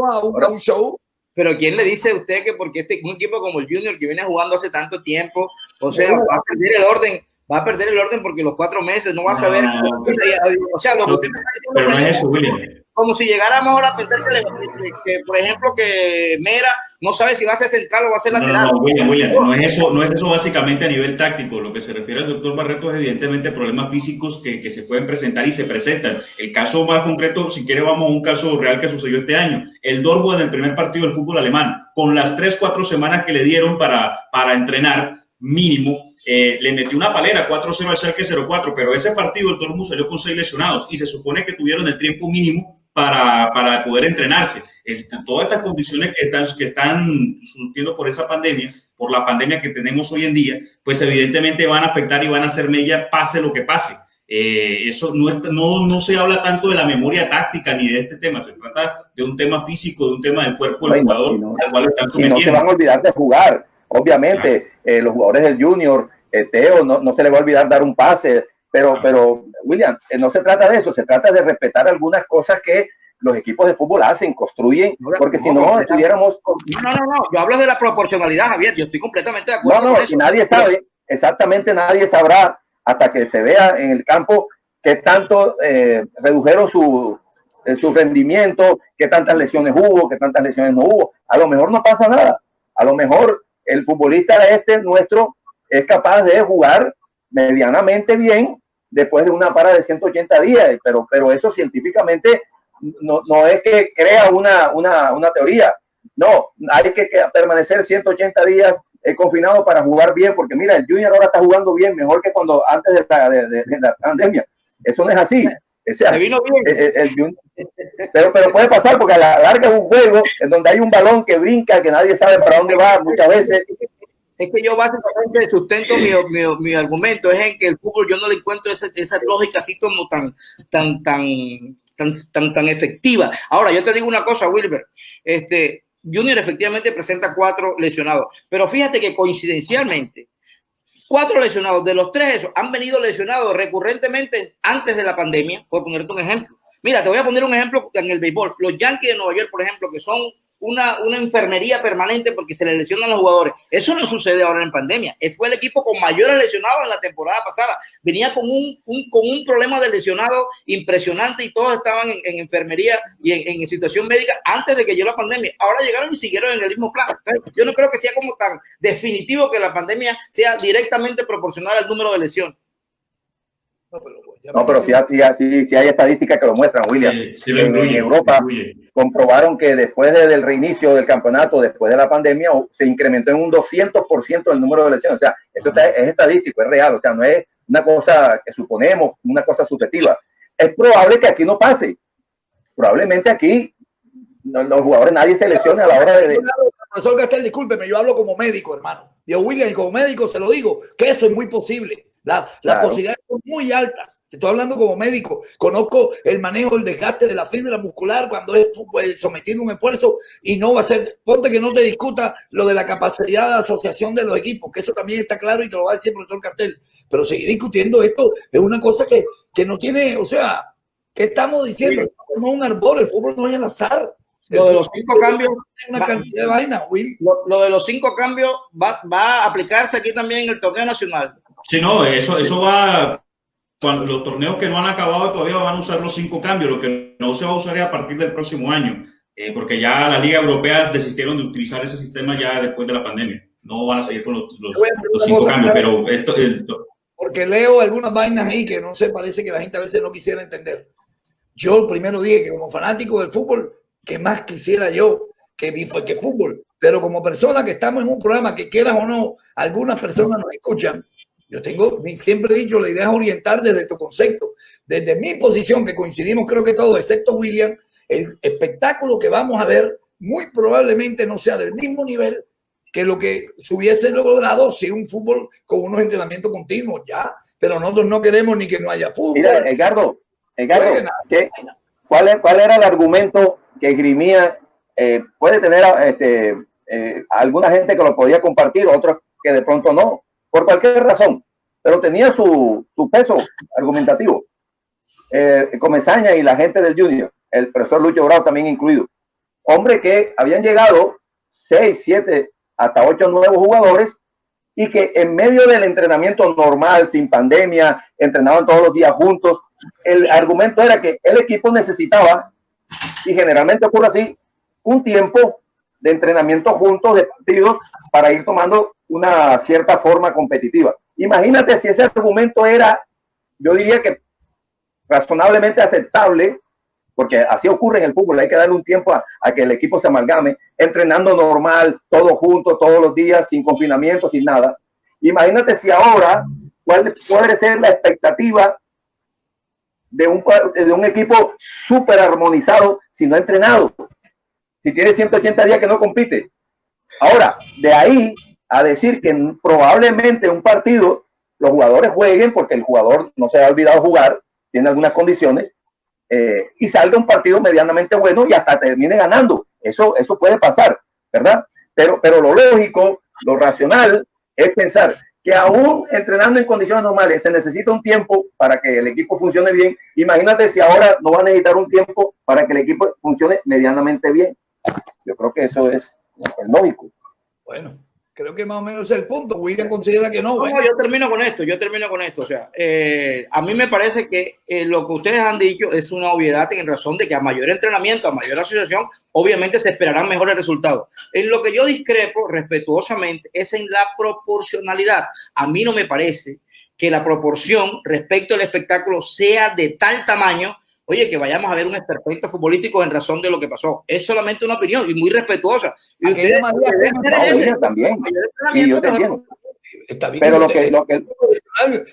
a un show? Pero ¿quién le dice a usted que porque un equipo como el Junior que viene jugando hace tanto tiempo, o sea, va a perder el orden? Va a perder el orden porque los 4 meses no va a saber. O sea, lo que usted me está diciendo. Pero no es eso, William. Como si llegáramos ahora a pensar que, por ejemplo, que Mera no sabe si va a ser central o va a ser lateral. No, William, no es eso básicamente a nivel táctico. Lo que se refiere al doctor Barreto es evidentemente problemas físicos que se pueden presentar y se presentan. El caso más concreto, si quiere, vamos a un caso real que sucedió este año. El Dortmund en el primer partido del fútbol alemán, con las 3-4 semanas que le dieron para entrenar mínimo, le metió una palera 4-0 al Schalke 0-4, pero ese partido el Dortmund salió con 6 lesionados y se supone que tuvieron el tiempo mínimo para poder entrenarse. Todas estas condiciones que están surgiendo por esa pandemia, por la pandemia que tenemos hoy en día, pues evidentemente van a afectar y van a hacer mella pase lo que pase. Eso no se habla tanto de la memoria táctica ni de este tema, se trata de un tema físico, de un tema del cuerpo del jugador al cual están sometiendo. No se van a olvidar de jugar, obviamente, los jugadores del Junior, Teo, no se le va a olvidar dar un pase, pero William, no se trata de eso, se trata de respetar algunas cosas que los equipos de fútbol hacen, construyen, porque si no estuviéramos... No, yo hablo de la proporcionalidad, Javier, yo estoy completamente de acuerdo con eso. Y nadie sabe, exactamente nadie sabrá hasta que se vea en el campo qué tanto redujeron su rendimiento, qué tantas lesiones hubo, qué tantas lesiones no hubo. A lo mejor no pasa nada, a lo mejor el futbolista nuestro es capaz de jugar medianamente bien después de una para de 180 días, pero eso científicamente no es que crea una teoría, no, hay que permanecer 180 días confinado para jugar bien, porque mira, el Junior ahora está jugando bien, mejor que cuando antes de la pandemia. Eso no es así. O sea, pero puede pasar, porque a la larga es un juego en donde hay un balón que brinca, que nadie sabe para dónde va muchas veces. Es que yo básicamente sustento mi argumento, es en que el fútbol yo no le encuentro esa lógica así como tan efectiva. Ahora, yo te digo una cosa, Wilber, Junior efectivamente presenta 4 lesionados, pero fíjate que coincidencialmente 4 lesionados, de los 3 esos han venido lesionados recurrentemente antes de la pandemia, por ponerte un ejemplo. Mira, te voy a poner un ejemplo en el béisbol. Los Yankees de Nueva York, por ejemplo, que son una enfermería permanente porque se les lesionan los jugadores. Eso no sucede ahora en pandemia. Fue el equipo con mayores lesionados en la temporada pasada. Venía con un problema de lesionado impresionante y todos estaban en enfermería y en situación médica antes de que llegó la pandemia. Ahora llegaron y siguieron en el mismo plan. Yo no creo que sea como tan definitivo que la pandemia sea directamente proporcional al número de lesiones. No, pero sí hay estadísticas que lo muestran, William. En Europa comprobaron que después del reinicio del campeonato, después de la pandemia, se incrementó en un 200% el número de lesiones. O sea, eso es estadístico, es real. O sea, no es una cosa que suponemos, una cosa subjetiva. Es probable que aquí no pase. Probablemente aquí los jugadores, nadie se lesione a la hora de... Profesor Castel, discúlpeme, yo hablo como médico, hermano. Yo, William, y como médico se lo digo, que eso es muy posible. Las posibilidades son muy altas. Te estoy hablando como médico. Conozco el manejo, el desgaste de la fibra muscular cuando es sometido a un esfuerzo y no va a ser. Ponte que no te discuta lo de la capacidad de asociación de los equipos, que eso también está claro y te lo va a decir el profesor Castel. Pero seguir discutiendo esto es una cosa que no tiene, o sea, ¿qué estamos diciendo? Sí. No es un arbor, el fútbol no es al azar. Lo de los 5 cambios, una cantidad de vainas, Will. Lo de los 5 cambios va a aplicarse aquí también en el torneo nacional. Sí, no, eso va, cuando los torneos que no han acabado todavía van a usar los 5 cambios, lo que no se va a usar es a partir del próximo año, porque ya la Liga Europea desistieron de utilizar ese sistema ya después de la pandemia, no van a seguir con los 5 cambios, pero porque leo algunas vainas ahí que no sé, parece que la gente a veces no quisiera entender. Yo primero dije que como fanático del fútbol, que más quisiera yo que fútbol, pero como persona que estamos en un programa que quieras o no, algunas personas nos escuchan. Yo siempre he dicho, la idea es orientar desde tu concepto, desde mi posición, que coincidimos creo que todos, excepto William, el espectáculo que vamos a ver muy probablemente no sea del mismo nivel que lo que se hubiese logrado si un fútbol con unos entrenamientos continuos ya, pero nosotros no queremos ni que no haya fútbol. Mira, Edgardo, ¿cuál era el argumento que esgrimía? Puede tener alguna gente que lo podía compartir, otros que de pronto no, por cualquier razón, pero tenía su peso argumentativo. Comesaña y la gente del Junior, el profesor Lucho Bravo también incluido, hombre que habían llegado 6, 7, hasta 8 nuevos jugadores y que en medio del entrenamiento normal, sin pandemia, entrenaban todos los días juntos. El argumento era que el equipo necesitaba, y generalmente ocurre así, un tiempo de entrenamiento juntos, de partidos, para ir tomando una cierta forma competitiva. Imagínate si ese argumento era, yo diría que razonablemente aceptable, porque así ocurre en el fútbol, hay que darle un tiempo a que el equipo se amalgame, entrenando normal, todos juntos, todos los días, sin confinamiento, sin nada. Imagínate si ahora, ¿cuál puede ser la expectativa de un equipo súper armonizado si no ha entrenado? Si tiene 180 días que no compite. Ahora, de ahí a decir que probablemente un partido los jugadores jueguen porque el jugador no se ha olvidado jugar, tiene algunas condiciones, y salga un partido medianamente bueno y hasta termine ganando. Eso puede pasar, ¿verdad? Pero lo lógico, lo racional es pensar que aún entrenando en condiciones normales se necesita un tiempo para que el equipo funcione bien. Imagínate si ahora no va a necesitar un tiempo para que el equipo funcione medianamente bien. Yo creo que eso es lógico. Bueno, creo que más o menos es el punto. William considera que no. No, yo termino con esto. O sea, a mí me parece que lo que ustedes han dicho es una obviedad en razón de que a mayor entrenamiento, a mayor asociación, obviamente se esperarán mejores resultados. En lo que yo discrepo respetuosamente es en la proporcionalidad. A mí no me parece que la proporción respecto al espectáculo sea de tal tamaño, oye, que vayamos a ver un esperpento futbolístico en razón de lo que pasó. Es solamente una opinión y muy respetuosa. Y ustedes también. Y yo te entiendo. Está bien, pero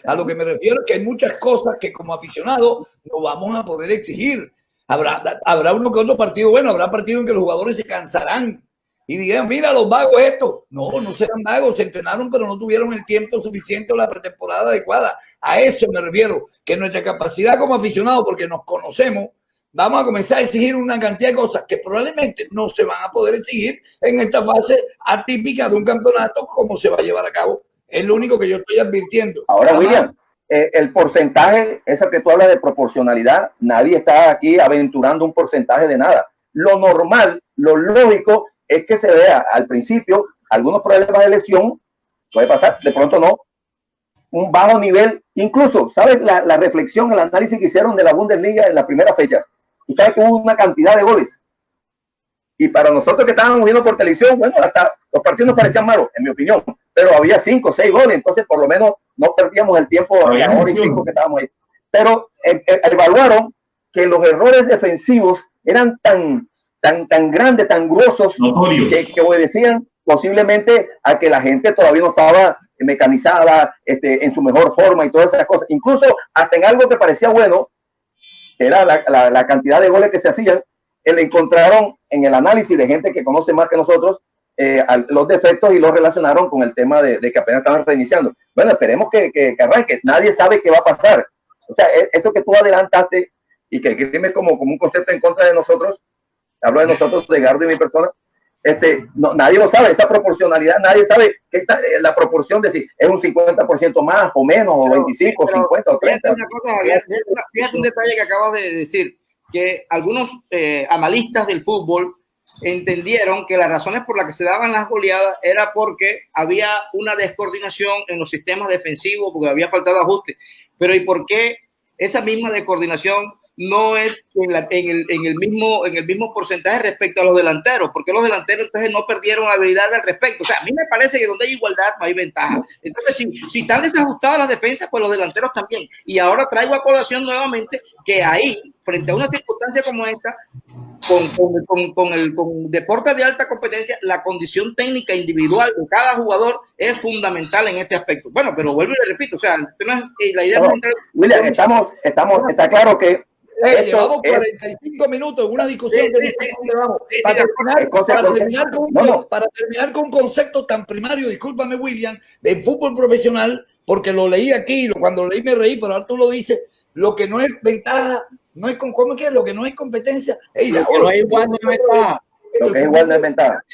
a lo que me refiero es que hay muchas cosas que como aficionados no vamos a poder exigir. Habrá uno que otro partido bueno, habrá partidos en que los jugadores se cansarán y digan, mira los vagos estos. No serán vagos, se entrenaron pero no tuvieron el tiempo suficiente o la pretemporada adecuada. A eso me refiero, que nuestra capacidad como aficionados, porque nos conocemos, vamos a comenzar a exigir una cantidad de cosas que probablemente no se van a poder exigir en esta fase atípica de un campeonato como se va a llevar a cabo. Es lo único que yo estoy advirtiendo. Ahora, William, el porcentaje, eso que tú hablas de proporcionalidad, nadie está aquí aventurando un porcentaje de nada. Lo normal, lo lógico es que se vea al principio algunos problemas de lesión, puede pasar, de pronto no, un bajo nivel, incluso, ¿sabes? La reflexión, el análisis que hicieron de la Bundesliga en la primera fecha, y sabes que hubo una cantidad de goles, y para nosotros que estábamos viendo por televisión, bueno, hasta los partidos nos parecían malos, en mi opinión, pero había 5 o 6 goles, entonces por lo menos no perdíamos el tiempo a la hora y 5 que estábamos ahí. Pero evaluaron que los errores defensivos eran tan grandes, tan gruesos, que obedecían posiblemente a que la gente todavía no estaba mecanizada, en su mejor forma y todas esas cosas. Incluso hasta en algo que parecía bueno, era la cantidad de goles que se hacían, le encontraron en el análisis de gente que conoce más que nosotros los defectos y los relacionaron con el tema de que apenas estaban reiniciando. Bueno, esperemos que arranque. Nadie sabe qué va a pasar. O sea, eso que tú adelantaste y que el crimen como un concepto en contra de nosotros, hablo de nosotros, de Gardo y mi persona, nadie lo sabe, esa proporcionalidad, nadie sabe qué está, la proporción de si es un 50% más o menos, o 25, o 50 o 30. Fíjate un detalle que acabas de decir, que algunos analistas del fútbol entendieron que las razones por las que se daban las goleadas era porque había una descoordinación en los sistemas defensivos, porque había faltado ajuste. Pero ¿y por qué esa misma descoordinación no es en el mismo porcentaje respecto a los delanteros? Porque los delanteros entonces no perdieron habilidad al respecto. O sea, a mí me parece que donde hay igualdad no hay ventaja. Entonces, si están desajustadas las defensas, pues los delanteros también. Y ahora traigo a colación nuevamente que ahí, frente a una circunstancia como esta, con deportes de alta competencia, la condición técnica individual de cada jugador es fundamental en este aspecto. Bueno, pero vuelvo y le repito, o sea, la idea no, William, está claro que llevamos 45 minutos en una discusión para terminar con un concepto tan primario, discúlpame William, del fútbol profesional, porque lo leí aquí, cuando lo leí me reí, pero ahora tú lo dices, lo que no es ventaja, no es ¿cómo es que? Lo que no es competencia, lo que no es igual no es ventaja. Lo que es igual no es ventaja.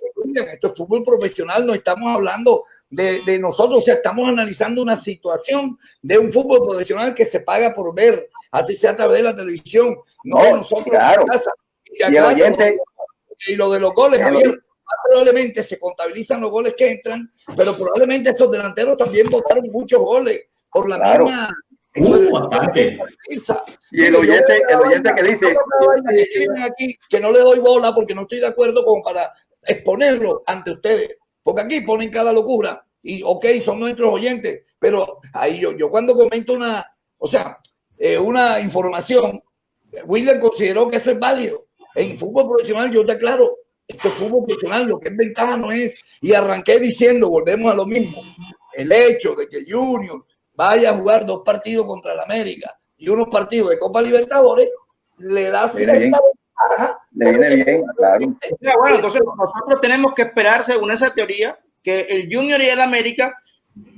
Esto es fútbol profesional, no estamos hablando de nosotros, o sea, estamos analizando una situación de un fútbol profesional que se paga por ver, así sea a través de la televisión, no de nosotros. Claro. En casa. Y el oyente, y lo de los goles, Javier, probablemente se contabilizan los goles que entran, pero probablemente estos delanteros también botaron muchos goles por la misma. Bastante. Y el oyente que dice escriben aquí que no le doy bola porque no estoy de acuerdo como para exponerlo ante ustedes, porque aquí ponen cada locura y ok, son nuestros oyentes, pero ahí yo cuando comento una información, William consideró que eso es válido. En fútbol profesional yo te aclaro, esto es fútbol profesional, lo que es ventaja no es, y arranqué diciendo, volvemos a lo mismo, el hecho de que Junior vaya a jugar 2 partidos contra el América, y unos partidos de Copa Libertadores, le da cierta ventaja. Le viene bien, claro. Bueno, entonces nosotros tenemos que esperar, según esa teoría, que el Junior y el América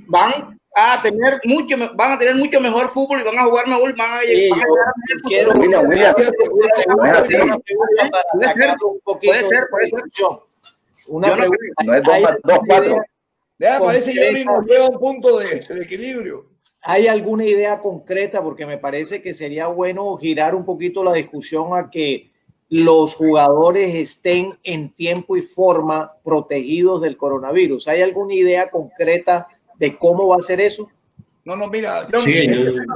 van a tener mucho mejor fútbol y van a jugar mejor, van a llegar a William, no es así. Puede ser. Una pregunta. No es 2-4. Parece que Johnny nos lleva a un punto de equilibrio. ¿Hay alguna idea concreta? Porque me parece que sería bueno girar un poquito la discusión a que los jugadores estén en tiempo y forma protegidos del coronavirus. ¿Hay alguna idea concreta de cómo va a ser eso? No, mira,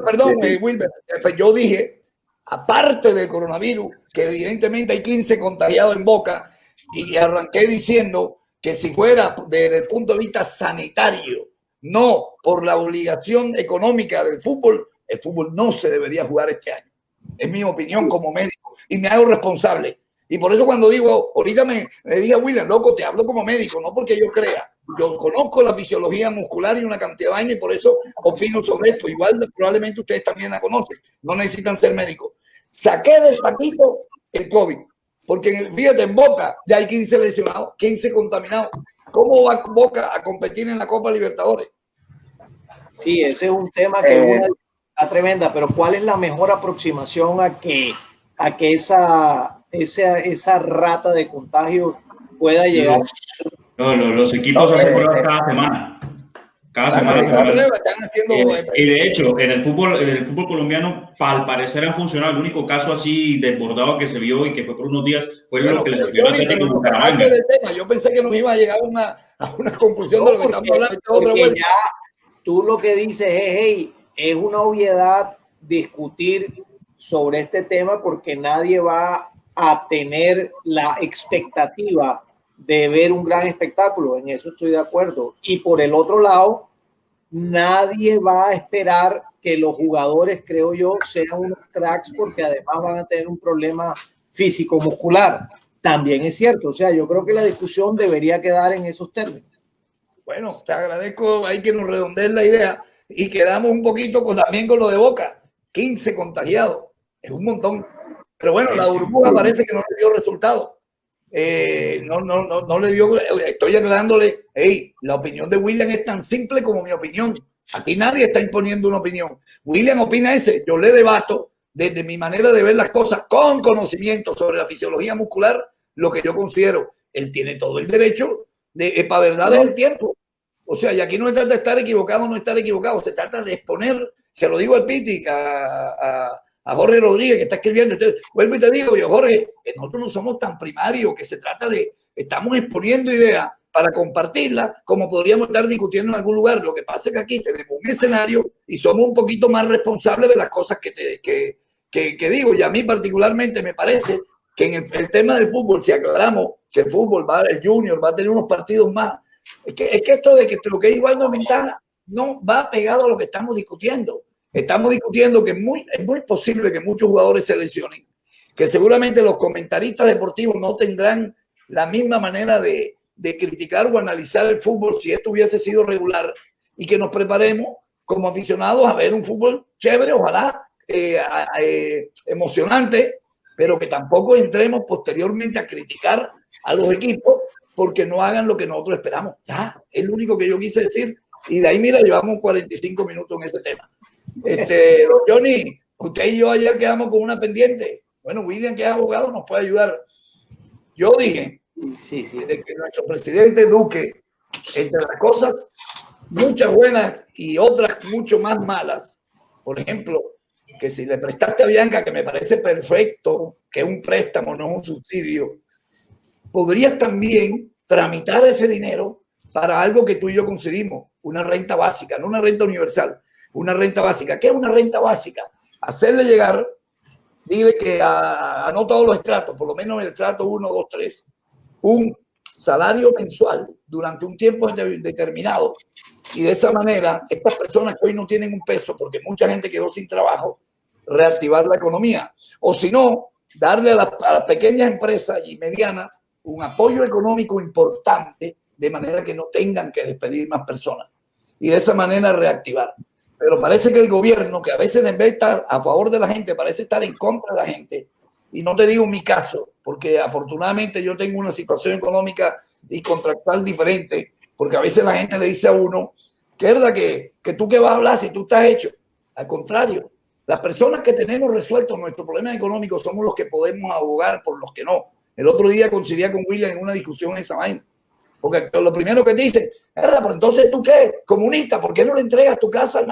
perdón, Wilber, yo dije, aparte del coronavirus, que evidentemente hay 15 contagiados en Boca, y arranqué diciendo que si fuera desde el punto de vista sanitario, no por la obligación económica del fútbol, el fútbol no se debería jugar este año. Es mi opinión como médico y me hago responsable. Y por eso cuando digo, ahorita me diga William, loco, te hablo como médico, no porque yo crea. Yo conozco la fisiología muscular y una cantidad de vaina y por eso opino sobre esto. Igual probablemente ustedes también la conocen. No necesitan ser médicos. Saqué del paquito el COVID. Porque fíjate, en Boca ya hay 15 lesionados, 15 contaminados. ¿Cómo va Boca a competir en la Copa Libertadores? Sí, ese es un tema que es una discusión tremenda, pero ¿cuál es la mejor aproximación a que esa rata de contagio pueda llegar? Los equipos hacen pruebas cada semana. Cada semana. Están haciendo, y de hecho, en el fútbol colombiano, al parecer han funcionado. El único caso así desbordado que se vio y que fue por unos días fue lo que le sucedió al Atlético de Bucaramanga. Yo pensé que nos iba a llegar a una conclusión de lo que estamos hablando. Ya tú lo que dices es, es una obviedad discutir sobre este tema porque nadie va a tener la expectativa de ver un gran espectáculo, en eso estoy de acuerdo. Y por el otro lado, nadie va a esperar que los jugadores, creo yo, sean unos cracks porque además van a tener un problema físico-muscular. También es cierto, o sea, yo creo que la discusión debería quedar en esos términos. Bueno, te agradezco ahí que nos redondeen la idea y quedamos un poquito también con lo de Boca. 15 contagiados, es un montón. Pero bueno, la burbuja parece que no le dio resultado. No le dio, estoy aclarándole, la opinión de William es tan simple como mi opinión. Aquí nadie está imponiendo una opinión. William opina yo le debato desde mi manera de ver las cosas con conocimiento sobre la fisiología muscular, lo que yo considero. Él tiene todo el derecho para verdad del tiempo. O sea, y aquí no se trata de estar equivocado o no estar equivocado, se trata de exponer, se lo digo al Piti, a Jorge Rodríguez que está escribiendo. Entonces, vuelvo y te digo, yo, Jorge, nosotros no somos tan primarios, que se trata de, estamos exponiendo ideas para compartirlas, como podríamos estar discutiendo en algún lugar. Lo que pasa es que aquí tenemos un escenario y somos un poquito más responsables de las cosas que digo. Y a mí particularmente me parece que en el tema del fútbol, si aclaramos que el fútbol, el Junior va a tener unos partidos más, es que esto de que lo que es igual no ventaja, no va pegado a lo que estamos discutiendo. Estamos discutiendo que es muy posible que muchos jugadores se lesionen, que seguramente los comentaristas deportivos no tendrán la misma manera de criticar o analizar el fútbol si esto hubiese sido regular, y que nos preparemos como aficionados a ver un fútbol chévere, ojalá emocionante, pero que tampoco entremos posteriormente a criticar a los equipos porque no hagan lo que nosotros esperamos. Ya, es lo único que yo quise decir. Y de ahí, mira, llevamos 45 minutos en ese tema. Johnny, usted y yo ayer quedamos con una pendiente. Bueno, William, que es abogado, nos puede ayudar. Yo dije de que nuestro presidente Duque, entre las cosas, muchas buenas y otras mucho más malas, por ejemplo, que si le prestaste a Bianca, que me parece perfecto, que es un préstamo, no es un subsidio, podrías también tramitar ese dinero para algo que tú y yo concedimos, una renta básica, no una renta universal, una renta básica. ¿Qué es una renta básica? Hacerle llegar, dile que no todos los estratos, por lo menos el estrato 1, 2, 3, un salario mensual durante un tiempo determinado. Y de esa manera, estas personas que hoy no tienen un peso, porque mucha gente quedó sin trabajo, reactivar la economía. O si no, darle a las pequeñas empresas y medianas un apoyo económico importante, de manera que no tengan que despedir más personas. Y de esa manera reactivar. Pero parece que el gobierno, que a veces en vez de estar a favor de la gente, parece estar en contra de la gente. Y no te digo mi caso, porque afortunadamente yo tengo una situación económica y contractual diferente, porque a veces la gente le dice a uno, que es verdad que tú qué vas a hablar si tú estás hecho. Al contrario, las personas que tenemos resueltos nuestros problemas económicos somos los que podemos abogar por los que no. El otro día coincidía con William en una discusión en esa vaina. Porque lo primero que te dice, pero entonces tú qué, comunista, ¿por qué no le entregas tu casa?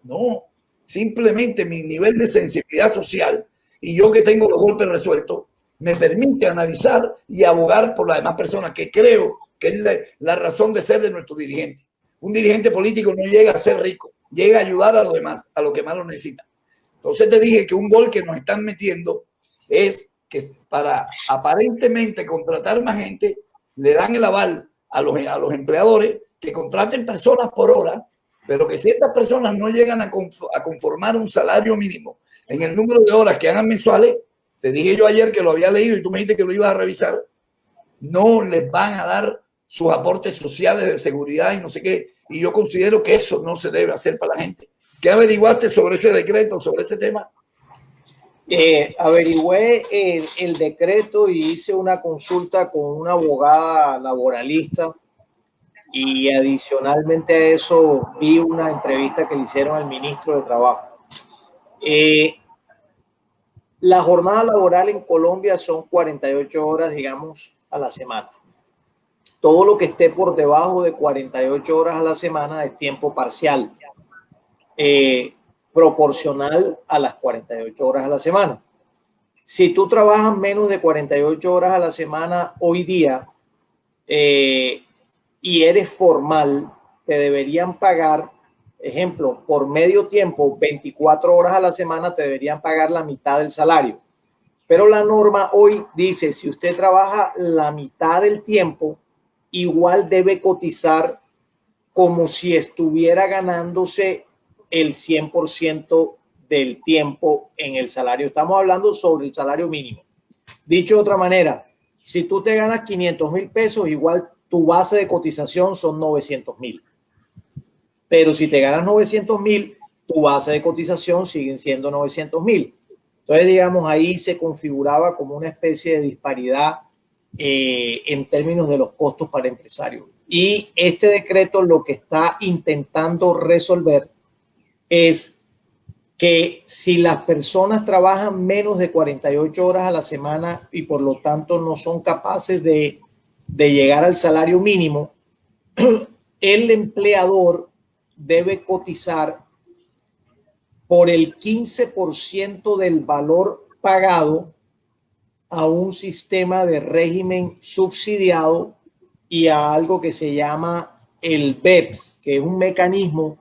No, simplemente mi nivel de sensibilidad social y yo que tengo los golpes resueltos me permite analizar y abogar por las demás personas, que creo que es la razón de ser de nuestro dirigente. Un dirigente político no llega a ser rico, llega a ayudar a los demás, a los que más lo necesitan. Entonces te dije que un gol que nos están metiendo es que para aparentemente contratar más gente, le dan el aval a los empleadores que contraten personas por hora, pero que si estas personas no llegan a conformar un salario mínimo en el número de horas que hagan mensuales, te dije yo ayer que lo había leído y tú me dijiste que lo ibas a revisar, no les van a dar sus aportes sociales de seguridad y no sé qué. Y yo considero que eso no se debe hacer para la gente. ¿Qué averiguaste sobre ese decreto, sobre ese tema? Averigüé el decreto y hice una consulta con una abogada laboralista y adicionalmente a eso vi una entrevista que le hicieron al ministro de Trabajo. La jornada laboral en Colombia son 48 horas, digamos, a la semana. Todo lo que esté por debajo de 48 horas a la semana es tiempo parcial, proporcional a las 48 horas a la semana. Si tú trabajas menos de 48 horas a la semana hoy día y eres formal, te deberían pagar, ejemplo, por medio tiempo, 24 horas a la semana, te deberían pagar la mitad del salario. Pero la norma hoy dice, si usted trabaja la mitad del tiempo, igual debe cotizar como si estuviera ganándose el 100% del tiempo en el salario. Estamos hablando sobre el salario mínimo. Dicho de otra manera, si tú te ganas 500,000 pesos, igual tu base de cotización son 900,000. Pero si te ganas 900,000, tu base de cotización siguen siendo 900,000. Entonces, digamos, ahí se configuraba como una especie de disparidad en términos de los costos para empresarios. Y este decreto lo que está intentando resolver es que si las personas trabajan menos de 48 horas a la semana y por lo tanto no son capaces de llegar al salario mínimo, el empleador debe cotizar por el 15% del valor pagado a un sistema de régimen subsidiado y a algo que se llama el BEPS, que es un mecanismo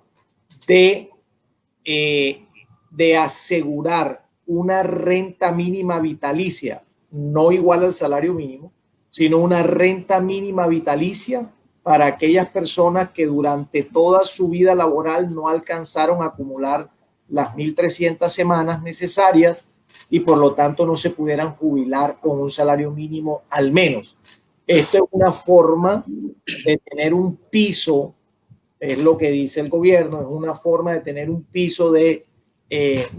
de asegurar una renta mínima vitalicia, no igual al salario mínimo, sino una renta mínima vitalicia para aquellas personas que durante toda su vida laboral no alcanzaron a acumular las 1.300 semanas necesarias y por lo tanto no se pudieran jubilar con un salario mínimo al menos. Esto es una forma de tener un piso, es lo que dice el gobierno, es una forma de tener un piso de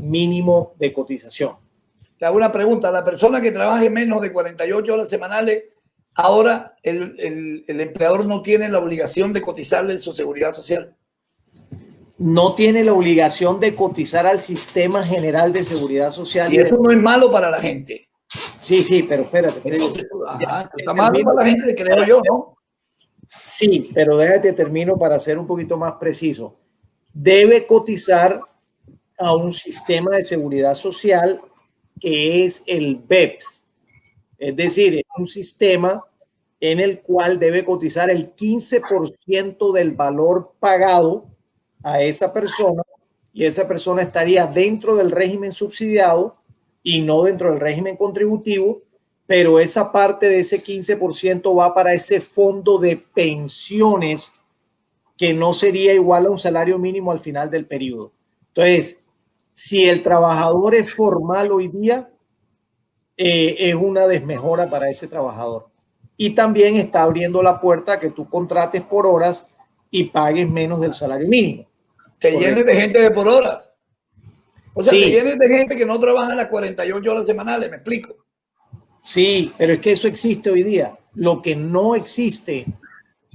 mínimo de cotización. Le hago una pregunta, la persona que trabaje menos de 48 horas semanales, ahora el empleador no tiene la obligación de cotizarle en su seguridad social. No tiene la obligación de cotizar al sistema general de seguridad social. Y eso no es malo para la gente. Sí, pero espérate. Entonces, está malo para la gente, creo yo, ¿no? Sí, pero déjate termino para ser un poquito más preciso. Debe cotizar a un sistema de seguridad social que es el BEPS. Es decir, es un sistema en el cual debe cotizar el 15% del valor pagado a esa persona y esa persona estaría dentro del régimen subsidiado y no dentro del régimen contributivo, pero esa parte de ese 15% va para ese fondo de pensiones que no sería igual a un salario mínimo al final del periodo. Entonces, si el trabajador es formal hoy día, es una desmejora para ese trabajador. Y también está abriendo la puerta a que tú contrates por horas y pagues menos del salario mínimo. te llenes de gente de por horas. O sea, Sí. te llenes de gente que no trabaja las 48 horas semanales, me explico. Sí, pero es que eso existe hoy día. Lo que no existe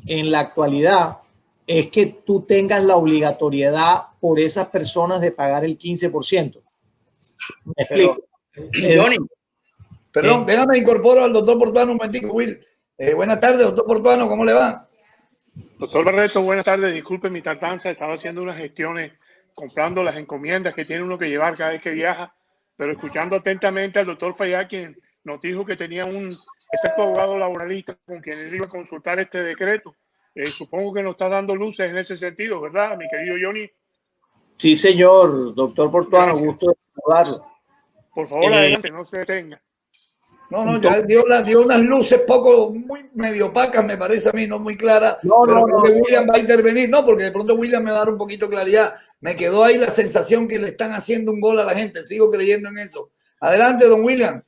en la actualidad es que tú tengas la obligatoriedad por esas personas de pagar el 15%. Me explico. Johnny, Perdón, déjame incorporar al doctor Portuano un momentico, Will. Buenas tardes, doctor Portuano, ¿cómo le va? Doctor Barreto, buenas tardes. Disculpe mi tardanza, estaba haciendo unas gestiones, comprando las encomiendas que tiene uno que llevar cada vez que viaja, pero escuchando atentamente al doctor Fayad, quien nos dijo que tenía un experto abogado laboralista con quien él iba a consultar este decreto. Supongo que nos está dando luces en ese sentido, ¿verdad, mi querido Johnny? Sí, señor, doctor Portuano, Gracias. gusto de saludarlo. Por favor, adelante, no se detenga. No, ya dio unas luces muy medio opacas, me parece a mí, no muy claras. Pero creo que William va a intervenir. No, porque de pronto William me va a dar un poquito de claridad. Me quedó ahí la sensación que le están haciendo un gol a la gente. Sigo creyendo en eso. Adelante, don William.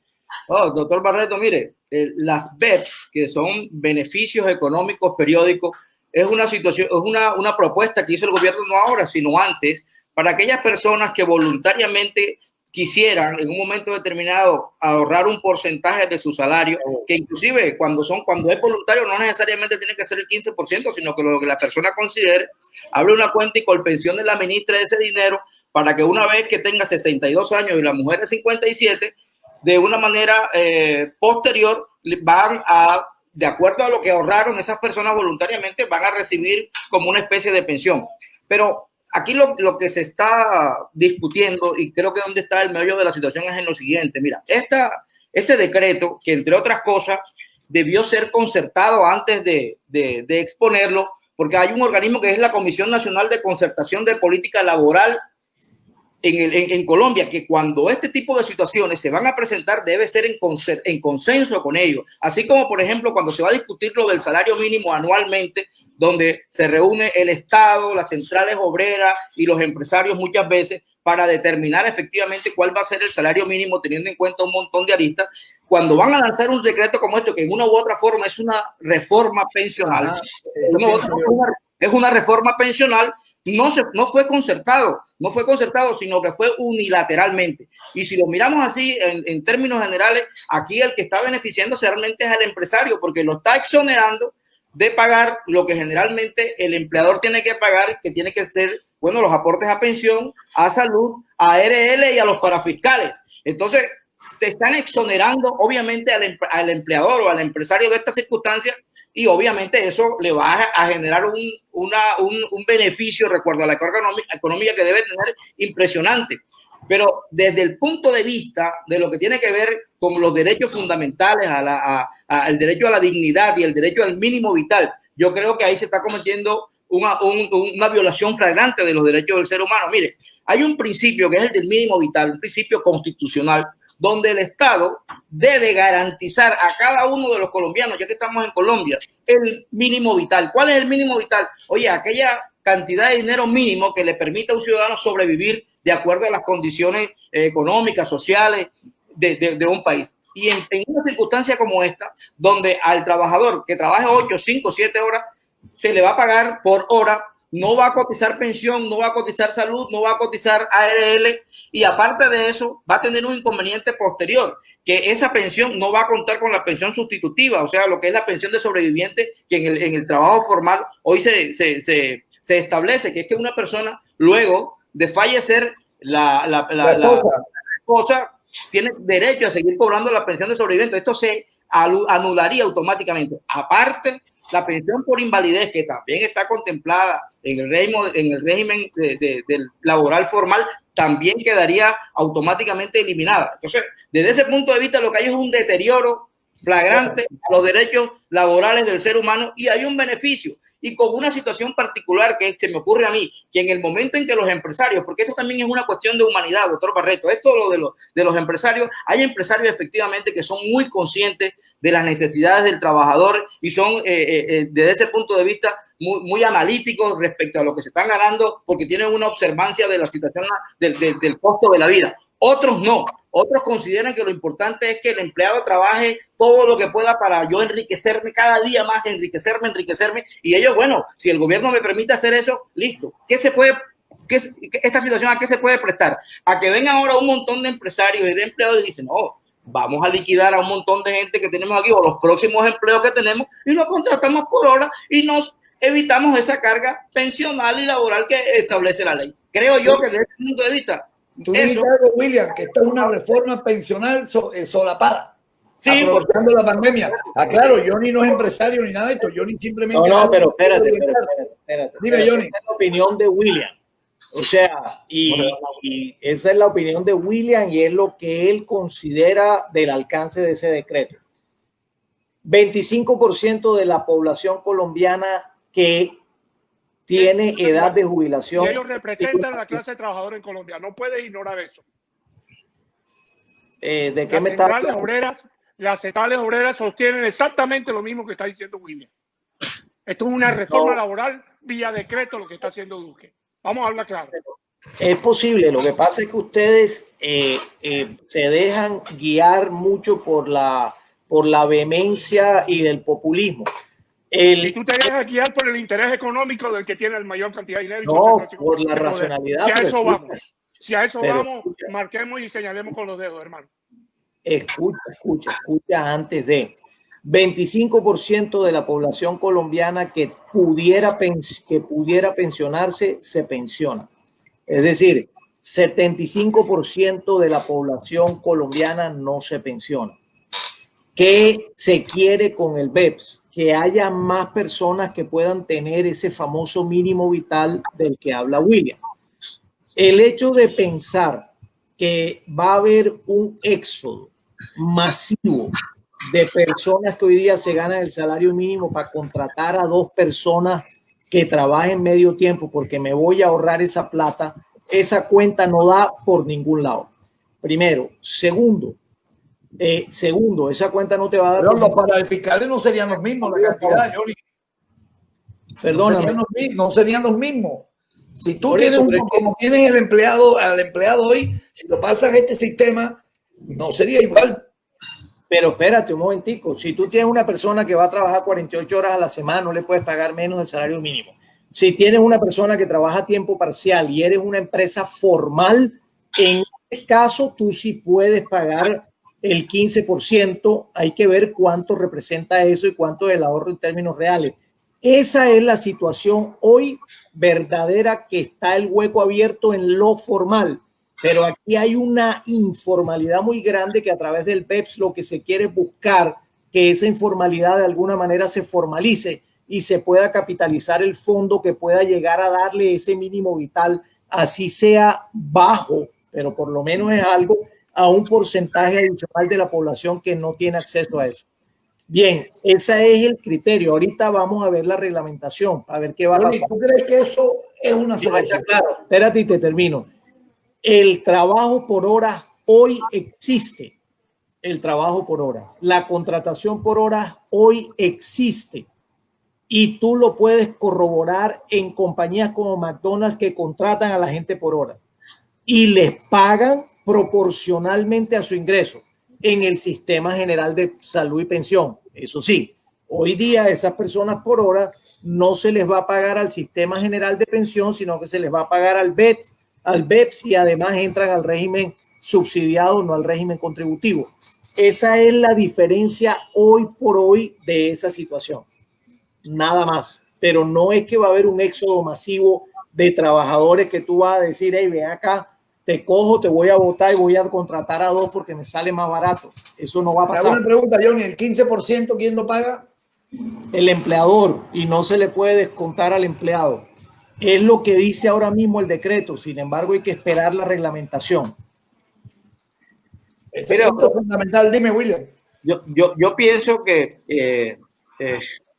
Doctor Barreto, mire, las BEPS, que son beneficios económicos periódicos, es una situación, es una propuesta que hizo el gobierno no ahora, sino antes, para aquellas personas que voluntariamente quisieran en un momento determinado ahorrar un porcentaje de su salario, que inclusive cuando es voluntario no necesariamente tiene que ser el 15%, sino que lo que la persona considere, abre una cuenta y Colpensiones la administra ese dinero para que una vez que tenga 62 años y la mujer de 57, de una manera posterior van a, de acuerdo a lo que ahorraron esas personas voluntariamente, van a recibir como una especie de pensión. Pero aquí lo que se está discutiendo, y creo que donde está el meollo de la situación, es en lo siguiente. Mira, este decreto, que entre otras cosas debió ser concertado antes de exponerlo, porque hay un organismo que es la Comisión Nacional de Concertación de Política Laboral en Colombia, que cuando este tipo de situaciones se van a presentar debe ser en consenso con ellos. Así como, por ejemplo, cuando se va a discutir lo del salario mínimo anualmente, donde se reúne el Estado, las centrales obreras y los empresarios muchas veces para determinar efectivamente cuál va a ser el salario mínimo, teniendo en cuenta un montón de aristas. Cuando van a lanzar un decreto como este, que en una u otra forma es una reforma pensional, es una reforma pensional, no fue concertado, sino que fue unilateralmente. Y si lo miramos así, en términos generales, aquí el que está beneficiándose realmente es el empresario, porque lo está exonerando de pagar lo que generalmente el empleador tiene que pagar, que tiene que ser, bueno, los aportes a pensión, a salud, a ARL y a los parafiscales. Entonces, te están exonerando obviamente al empleador o al empresario de estas circunstancias, y obviamente eso le va a generar un beneficio, recuerdo a la carga económica que debe tener impresionante. Pero desde el punto de vista de lo que tiene que ver con los derechos fundamentales, al derecho a la dignidad y el derecho al mínimo vital, yo creo que ahí se está cometiendo una violación flagrante de los derechos del ser humano. Mire, hay un principio que es el del mínimo vital, un principio constitucional, donde el Estado debe garantizar a cada uno de los colombianos, ya que estamos en Colombia, el mínimo vital. ¿Cuál es el mínimo vital? Oye, aquella cantidad de dinero mínimo que le permita a un ciudadano sobrevivir de acuerdo a las condiciones económicas, sociales de un país. Y en una circunstancia como esta, donde al trabajador que trabaje 8, 5, 7 horas, se le va a pagar por hora, no va a cotizar pensión, no va a cotizar salud, no va a cotizar ARL, y aparte de eso va a tener un inconveniente posterior, que esa pensión no va a contar con la pensión sustitutiva, o sea, lo que es la pensión de sobreviviente, que en el trabajo formal hoy se establece, que es que una persona luego de fallecer, la esposa tiene derecho a seguir cobrando la pensión de sobreviviente. Esto se anularía automáticamente. Aparte, la pensión por invalidez, que también está contemplada en el régimen del laboral formal, también quedaría automáticamente eliminada. Entonces, desde ese punto de vista, lo que hay es un deterioro flagrante a los derechos laborales del ser humano, y hay un beneficio. Y con una situación particular que se me ocurre a mí, que en el momento en que los empresarios, porque esto también es una cuestión de humanidad, doctor Barreto, esto de los empresarios, hay empresarios efectivamente que son muy conscientes de las necesidades del trabajador y son desde ese punto de vista muy analíticos respecto a lo que se están ganando, porque tienen una observancia de la situación del costo de la vida. Otros no. Otros consideran que lo importante es que el empleado trabaje todo lo que pueda para yo enriquecerme cada día más, enriquecerme. Y ellos, bueno, si el gobierno me permite hacer eso, listo. ¿Qué se puede esta situación a qué se puede prestar? A que vengan ahora un montón de empresarios y de empleados y dicen, no, vamos a liquidar a un montón de gente que tenemos aquí o los próximos empleos que tenemos y los contratamos por hora y nos evitamos esa carga pensional y laboral que establece la ley. Creo yo que desde ese punto de vista... Tú dijiste algo, William, que esta es una reforma pensional solapada. Sí, aprovechando la pandemia. Claro, Johnny no es empresario ni nada de esto. Johnny simplemente... No, pero espérate. Dime, Johnny. Esa es la opinión de William. O sea, y esa es la opinión de William y es lo que él considera del alcance de ese decreto. 25% de la población colombiana que tiene edad de jubilación. Y ellos representan a la clase trabajadora en Colombia. No puedes ignorar eso. ¿De qué me está hablando? Las centrales obreras sostienen exactamente lo mismo que está diciendo William. Esto es una reforma laboral vía decreto lo que está haciendo Duque. Vamos a hablar claro. Es posible. Lo que pasa es que ustedes se dejan guiar mucho por la vehemencia y el populismo. Si tú te dejas guiar por el interés económico del que tiene la mayor cantidad de dinero. No, por la racionalidad. Si a eso vamos, marquemos y señalemos con los dedos, hermano. Escucha antes de 25% de la población colombiana que pudiera pensionarse se pensiona. Es decir, 75% de la población colombiana no se pensiona. ¿Qué se quiere con el BEPS? Que haya más personas que puedan tener ese famoso mínimo vital del que habla William. El hecho de pensar que va a haber un éxodo masivo de personas que hoy día se ganan el salario mínimo para contratar a 2 personas que trabajen medio tiempo porque me voy a ahorrar esa plata, esa cuenta no da por ningún lado. Primero. Segundo, esa cuenta no te va a dar. Pero los paralegales no serían los mismos, la cantidad, Johnny. Perdóname. No serían los mismos. Si tú tienes como tienes al empleado hoy, si lo pasas a este sistema, no sería igual. Pero espérate un momentico. Si tú tienes una persona que va a trabajar 48 horas a la semana, no le puedes pagar menos del salario mínimo. Si tienes una persona que trabaja a tiempo parcial y eres una empresa formal, en este caso tú sí puedes pagar el 15%. Hay que ver cuánto representa eso y cuánto es el ahorro en términos reales. Esa es la situación hoy verdadera, que está el hueco abierto en lo formal. Pero aquí hay una informalidad muy grande que a través del BEPS lo que se quiere es buscar que esa informalidad de alguna manera se formalice y se pueda capitalizar el fondo que pueda llegar a darle ese mínimo vital, así sea bajo, pero por lo menos es algo, a un porcentaje adicional de la población que no tiene acceso a eso. Bien, ese es el criterio. Ahorita vamos a ver la reglamentación, a ver qué va a pasar. ¿Tú crees que eso es una solución? Claro, espérate y te termino. El trabajo por hora hoy existe. El trabajo por hora. La contratación por hora hoy existe. Y tú lo puedes corroborar en compañías como McDonald's que contratan a la gente por horas y les pagan proporcionalmente a su ingreso en el sistema general de salud y pensión. Eso sí, hoy día esas personas por hora no se les va a pagar al sistema general de pensión, sino que se les va a pagar al BEPS y además entran al régimen subsidiado, no al régimen contributivo. Esa es la diferencia hoy por hoy de esa situación. Nada más. Pero no es que va a haber un éxodo masivo de trabajadores que tú vas a decir, hey, ven acá, te cojo, te voy a votar y voy a contratar a 2 porque me sale más barato. Eso no va a pasar. Una pregunta, Johnny, ¿el 15% quién lo paga? El empleador, y no se le puede descontar al empleado. Es lo que dice ahora mismo el decreto. Sin embargo, hay que esperar la reglamentación. Ese punto es fundamental. Dime, William. Yo pienso que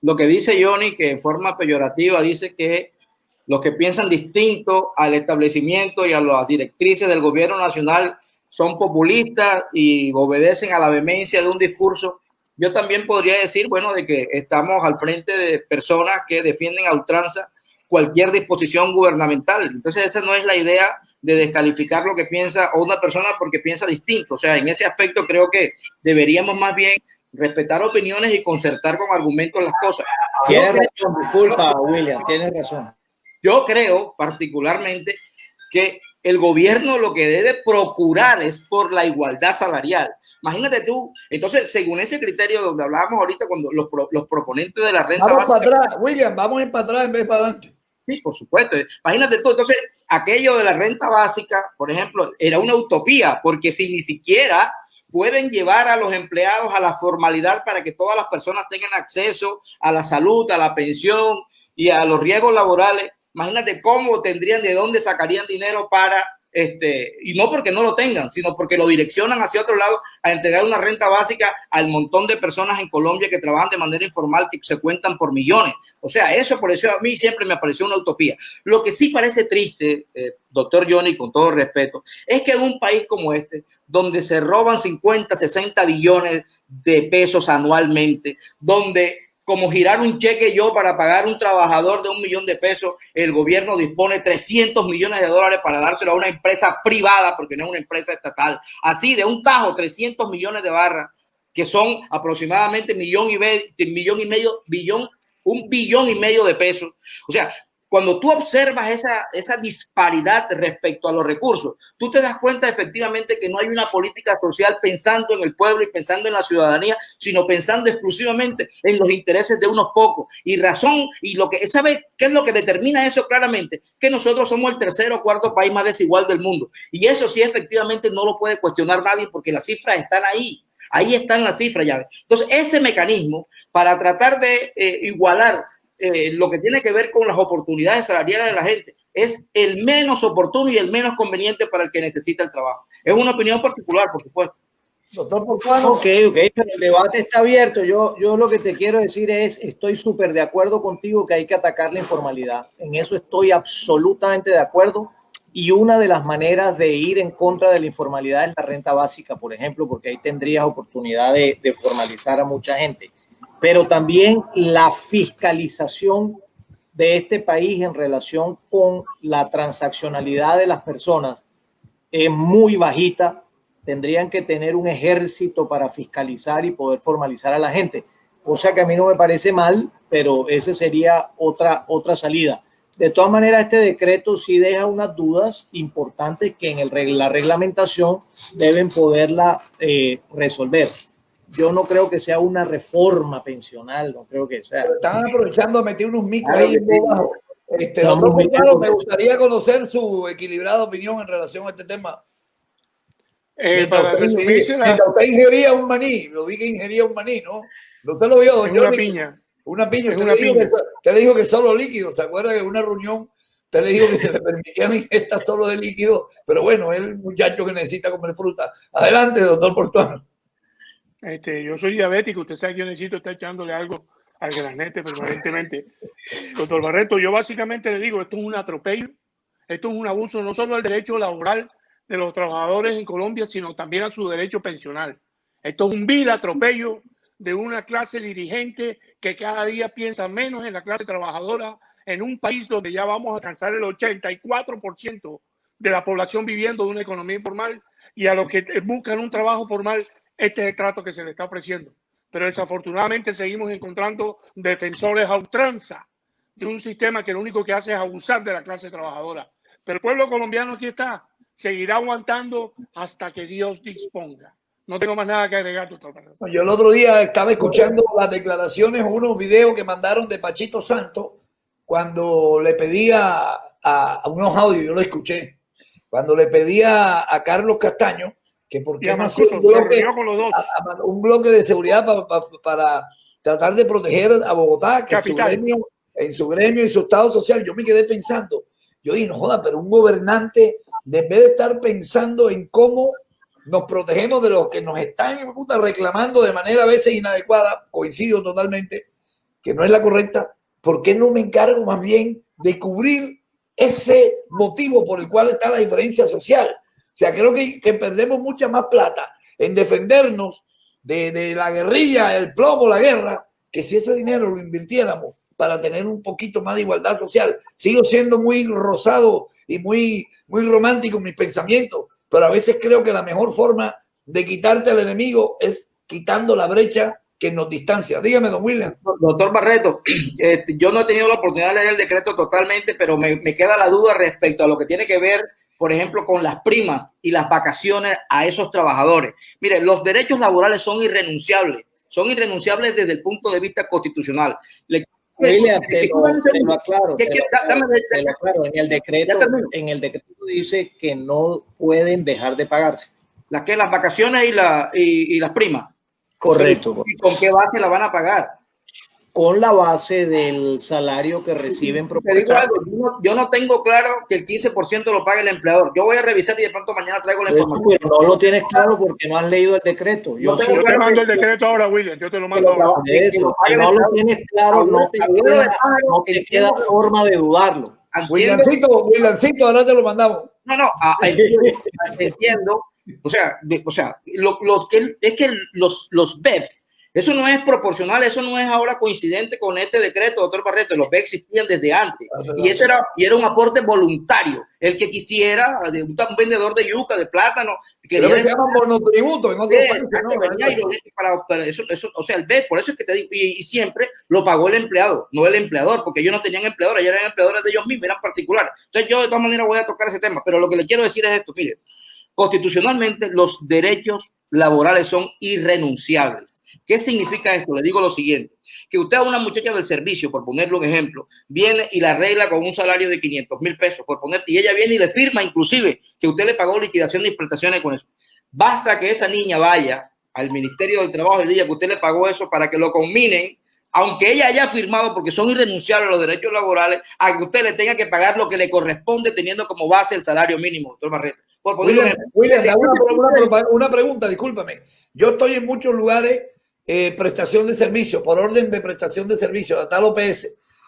lo que dice Johnny, que en forma peyorativa dice que los que piensan distinto al establecimiento y a las directrices del gobierno nacional son populistas y obedecen a la vehemencia de un discurso. Yo también podría decir, bueno, de que estamos al frente de personas que defienden a ultranza cualquier disposición gubernamental. Entonces esa no es la idea de descalificar lo que piensa o una persona porque piensa distinto. O sea, en ese aspecto creo que deberíamos más bien respetar opiniones y concertar con argumentos las cosas. Tienes razón, disculpa, William, tienes razón. Yo creo particularmente que el gobierno lo que debe procurar es por la igualdad salarial. Imagínate tú, entonces, según ese criterio donde hablábamos ahorita, cuando los proponentes de la renta vamos básica... para atrás, William, vamos a ir para atrás en vez de para adelante. Sí, por supuesto. Imagínate tú, entonces, aquello de la renta básica, por ejemplo, era una utopía, porque si ni siquiera pueden llevar a los empleados a la formalidad para que todas las personas tengan acceso a la salud, a la pensión y a los riesgos laborales, imagínate cómo tendrían, de dónde sacarían dinero para, y no porque no lo tengan, sino porque lo direccionan hacia otro lado a entregar una renta básica al montón de personas en Colombia que trabajan de manera informal, que se cuentan por millones. O sea, eso por eso a mí siempre me pareció una utopía. Lo que sí parece triste, doctor Johnny, con todo respeto, es que en un país como este, donde se roban 50, 60 billones de pesos anualmente, donde como girar un cheque yo para pagar un trabajador de $1 millón de pesos, el gobierno dispone 300 millones de dólares para dárselo a una empresa privada, porque no es una empresa estatal. Así, de un tajo, 300 millones de barras, que son aproximadamente $1,5 billón de pesos. O sea, cuando tú observas esa disparidad respecto a los recursos, tú te das cuenta efectivamente que no hay una política social pensando en el pueblo y pensando en la ciudadanía, sino pensando exclusivamente en los intereses de unos pocos. Y ¿sabe qué es lo que determina eso claramente? Que nosotros somos el tercer o cuarto país más desigual del mundo. Y eso sí, efectivamente, no lo puede cuestionar nadie porque las cifras están ahí. Ahí están las cifras ya. Entonces, ese mecanismo para tratar de igualar lo que tiene que ver con las oportunidades salariales de la gente es el menos oportuno y el menos conveniente para el que necesita el trabajo. Es una opinión particular, por supuesto. Doctor Portuano. Ok, pero el debate está abierto. Yo lo que te quiero decir es, estoy súper de acuerdo contigo que hay que atacar la informalidad. En eso estoy absolutamente de acuerdo. Y una de las maneras de ir en contra de la informalidad es la renta básica, por ejemplo, porque ahí tendrías oportunidad de formalizar a mucha gente. Pero también la fiscalización de este país en relación con la transaccionalidad de las personas es muy bajita. Tendrían que tener un ejército para fiscalizar y poder formalizar a la gente. O sea que a mí no me parece mal, pero esa sería otra salida. De todas maneras, este decreto sí deja unas dudas importantes que en la reglamentación deben poderla resolver. Yo no creo que sea una reforma pensional, no creo que sea. Están aprovechando a meter unos micos ahí en bajo. Doctor Portuano, me gustaría conocer su equilibrada opinión en relación a este tema. Para resumirse, usted ingería un maní, lo vi que ingería un maní, ¿no? Usted lo vio, una piña. Una piña. Usted le dijo que solo líquido. ¿Se acuerda que en una reunión usted le dijo que se le permitía la ingesta solo de líquido? Pero bueno, es el muchacho que necesita comer fruta. Adelante, doctor Portuano. Yo soy diabético. Usted sabe que yo necesito estar echándole algo al granete permanentemente. Doctor Barreto, yo básicamente le digo, esto es un atropello, esto es un abuso no solo al derecho laboral de los trabajadores en Colombia, sino también a su derecho pensional. Esto es un vil atropello de una clase dirigente que cada día piensa menos en la clase trabajadora en un país donde ya vamos a alcanzar el 84% de la población viviendo de una economía informal, y a los que buscan un trabajo formal, este es el trato que se le está ofreciendo. Pero desafortunadamente seguimos encontrando defensores a ultranza de un sistema que lo único que hace es abusar de la clase trabajadora. Pero el pueblo colombiano aquí está, seguirá aguantando hasta que Dios disponga. No tengo más nada que agregar, doctor. Yo el otro día estaba escuchando las declaraciones, unos videos que mandaron de Pachito Santos cuando le pedía a unos audios, yo lo escuché, cuando le pedía a Carlos Castaño que por qué no hacía un bloque de seguridad para tratar de proteger a Bogotá, que en su gremio y su estado social. Yo me quedé pensando, yo dije, no joda, pero un gobernante, en vez de estar pensando en cómo nos protegemos de los que nos están reclamando de manera a veces inadecuada, coincido totalmente, que no es la correcta, ¿por qué no me encargo más bien de cubrir ese motivo por el cual está la diferencia social? O sea, creo que perdemos mucha más plata en defendernos de la guerrilla, el plomo, la guerra, que si ese dinero lo invirtiéramos para tener un poquito más de igualdad social. Sigo siendo muy rosado y muy romántico en mis pensamientos, pero a veces creo que la mejor forma de quitarte al enemigo es quitando la brecha que nos distancia. Dígame, don William. Doctor Barreto, yo no he tenido la oportunidad de leer el decreto totalmente, pero me queda la duda respecto a lo que tiene que ver por ejemplo, con las primas y las vacaciones a esos trabajadores. Mire, los derechos laborales son irrenunciables desde el punto de vista constitucional. William, te lo aclaro. En el decreto dice que no pueden dejar de pagarse. Las vacaciones y las primas. Correcto. ¿Y con qué base la van a pagar? Con la base del salario que reciben. Te digo algo, yo no tengo claro que el 15% lo pague el empleador. Yo voy a revisar y de pronto mañana traigo la información. Pero no lo tienes claro porque no has leído el decreto. Yo te mando el decreto ahora, William. Yo te lo mando ahora. Eso, si no lo tienes claro, no te queda forma de dudarlo. Williamcito, ahora te lo mandamos. No, entiendo. O sea, es que los BEPS, eso no es proporcional, eso no es ahora coincidente con este decreto, doctor Barreto. Los BEPS existían desde antes y eso era un aporte voluntario. El que quisiera, un vendedor de yuca, de plátano, que se llama monotributo en otros países, o sea, el BEPS, por eso es que te digo, y siempre lo pagó el empleado, no el empleador, porque ellos no tenían empleadores, ellos eran empleadores de ellos mismos, eran particulares. Entonces yo de todas maneras voy a tocar ese tema, pero lo que le quiero decir es esto, mire, constitucionalmente los derechos laborales son irrenunciables. ¿Qué significa esto? Le digo lo siguiente, que usted a una muchacha del servicio, por ponerle un ejemplo, viene y la arregla con un salario de 500,000 pesos, y ella viene y le firma inclusive que usted le pagó liquidación y prestaciones con eso. Basta que esa niña vaya al Ministerio del Trabajo y diga que usted le pagó eso para que lo conminen, aunque ella haya firmado, porque son irrenunciables los derechos laborales, a que usted le tenga que pagar lo que le corresponde teniendo como base el salario mínimo, doctor Barreto. William, una pregunta, discúlpame. Yo estoy en muchos lugares, prestación de servicio, por orden de prestación de servicio, a tal OPS.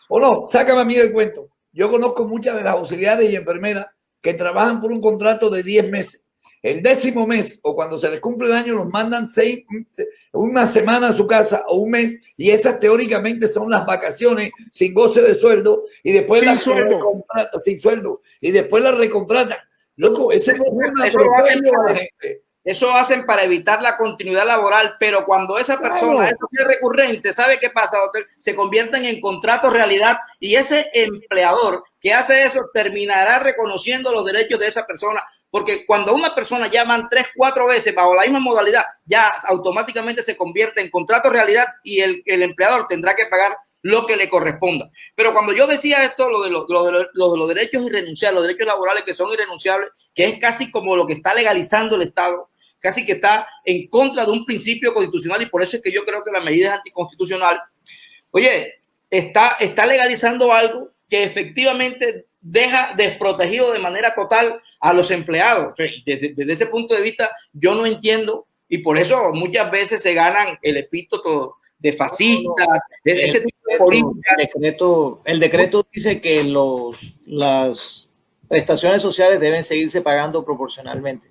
O no, sácame a mí del cuento. Yo conozco muchas de las auxiliares y enfermeras que trabajan por un contrato de 10 meses. El 10º mes o cuando se les cumple el año los mandan una semana a su casa o un mes, y esas teóricamente son las vacaciones sin goce de sueldo, y después sin sueldo y después las recontratan. Loco, eso no es una propuesta a la gente. Eso hacen para evitar la continuidad laboral, pero cuando esa persona, esto es recurrente, ¿sabe qué pasa, doctor? Se convierten en contratos realidad, y ese empleador que hace eso terminará reconociendo los derechos de esa persona, porque cuando una persona llaman 3, 4 veces bajo la misma modalidad, ya automáticamente se convierte en contrato realidad y el empleador tendrá que pagar lo que le corresponda. Pero cuando yo decía esto, lo de los derechos irrenunciables, los derechos laborales que son irrenunciables, que es casi como lo que está legalizando el Estado, casi que está en contra de un principio constitucional, y por eso es que yo creo que la medida es anticonstitucional. Oye, está legalizando algo que efectivamente deja desprotegido de manera total a los empleados. O sea, desde ese punto de vista yo no entiendo, y por eso muchas veces se ganan el epíteto de fascistas, ese tipo de políticas. El decreto dice que las prestaciones sociales deben seguirse pagando proporcionalmente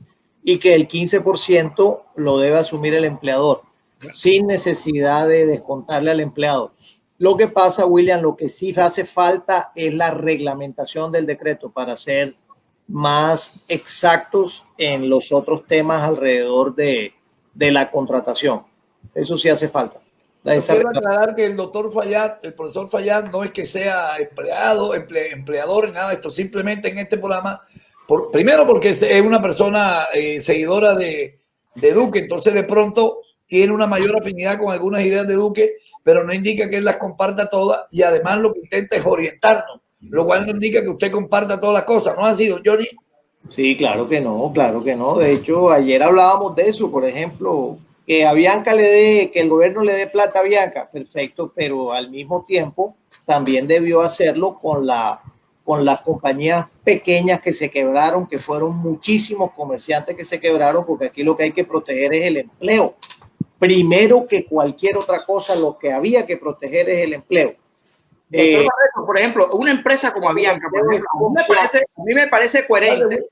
y que el 15% lo debe asumir el empleador sin necesidad de descontarle al empleado. Lo que pasa, William, lo que sí hace falta es la reglamentación del decreto para ser más exactos en los otros temas alrededor de la contratación. Eso sí hace falta. Quiero aclarar que el doctor Fayad, el profesor Fayad, no es que sea empleador en nada de esto, simplemente en este programa, primero porque es una persona seguidora de Duque, entonces de pronto tiene una mayor afinidad con algunas ideas de Duque, pero no indica que él las comparta todas, y además lo que intenta es orientarnos, lo cual no indica que usted comparta todas las cosas, ¿no ha sido, Johnny? Sí, claro que no, claro que no. De hecho, ayer hablábamos de eso, por ejemplo, que a Bianca que el gobierno le dé plata a Bianca, perfecto, pero al mismo tiempo también debió hacerlo con las compañías pequeñas que se quebraron, que fueron muchísimos comerciantes que se quebraron, porque aquí lo que hay que proteger es el empleo. Primero que cualquier otra cosa, lo que había que proteger es el empleo. Por ejemplo, una empresa como Avianca, por ejemplo, a mí me parece coherente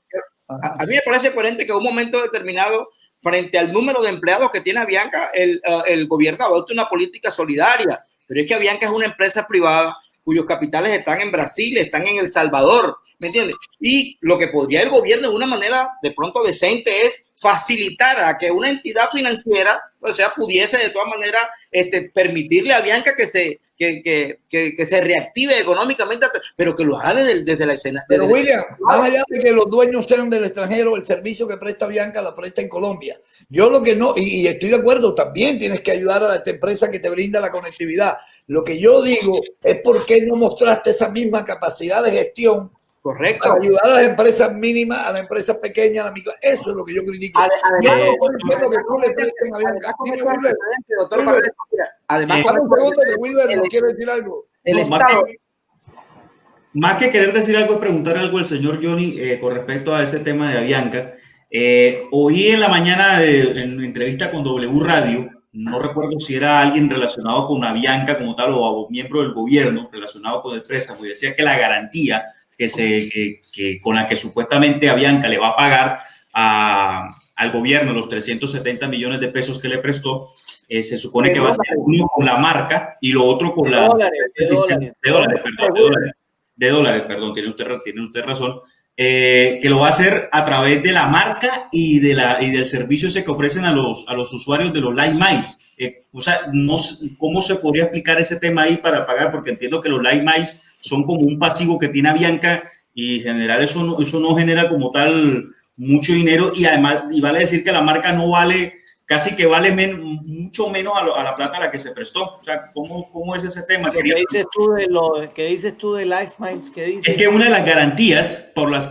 que en un momento determinado, frente al número de empleados que tiene Avianca, el gobierno adopte una política solidaria. Pero es que Avianca es una empresa privada cuyos capitales están en Brasil, están en El Salvador, ¿me entiendes? Y lo que podría el gobierno de una manera de pronto decente es facilitara que una entidad financiera, o sea, pudiese de todas maneras permitirle a Avianca que se reactive económicamente, pero que lo haga desde la escena. Pero William, más allá de que los dueños sean del extranjero, el servicio que presta Avianca la presta en Colombia. Yo lo que no, y estoy de acuerdo, también tienes que ayudar a esta empresa que te brinda la conectividad. Lo que yo digo es por qué no mostraste esa misma capacidad de gestión. Correcto. Para ayudar a las empresas mínimas, a las empresas pequeñas, a la micro. Eso es lo que yo critico. Además, Wilber no quiere decir algo. El Estado. Más que querer decir algo, es preguntar algo al señor Johnny con respecto a ese tema de Avianca. Oí en la mañana en entrevista con W Radio, no recuerdo si era alguien relacionado con Avianca como tal o miembro del gobierno relacionado con el préstamo, y decía que la garantía con la que supuestamente Avianca le va a pagar al gobierno los 370 millones de pesos que le prestó, se supone que va a ser uno con la marca y lo otro con de dólares, perdón, tiene usted razón, que lo va a hacer a través de la marca y del servicio ese que ofrecen a los usuarios de los Live Miles. O sea, no sé cómo se podría explicar ese tema ahí para pagar, porque entiendo que los Live Miles son como un pasivo que tiene Avianca y en general eso no genera como tal mucho dinero, y además, y vale decir que la marca no vale, casi que vale mucho menos a la plata a la que se prestó. O sea, ¿cómo es ese tema? ¿Qué dices tú de Life Miles? ¿Qué dices? Es que una de las garantías con las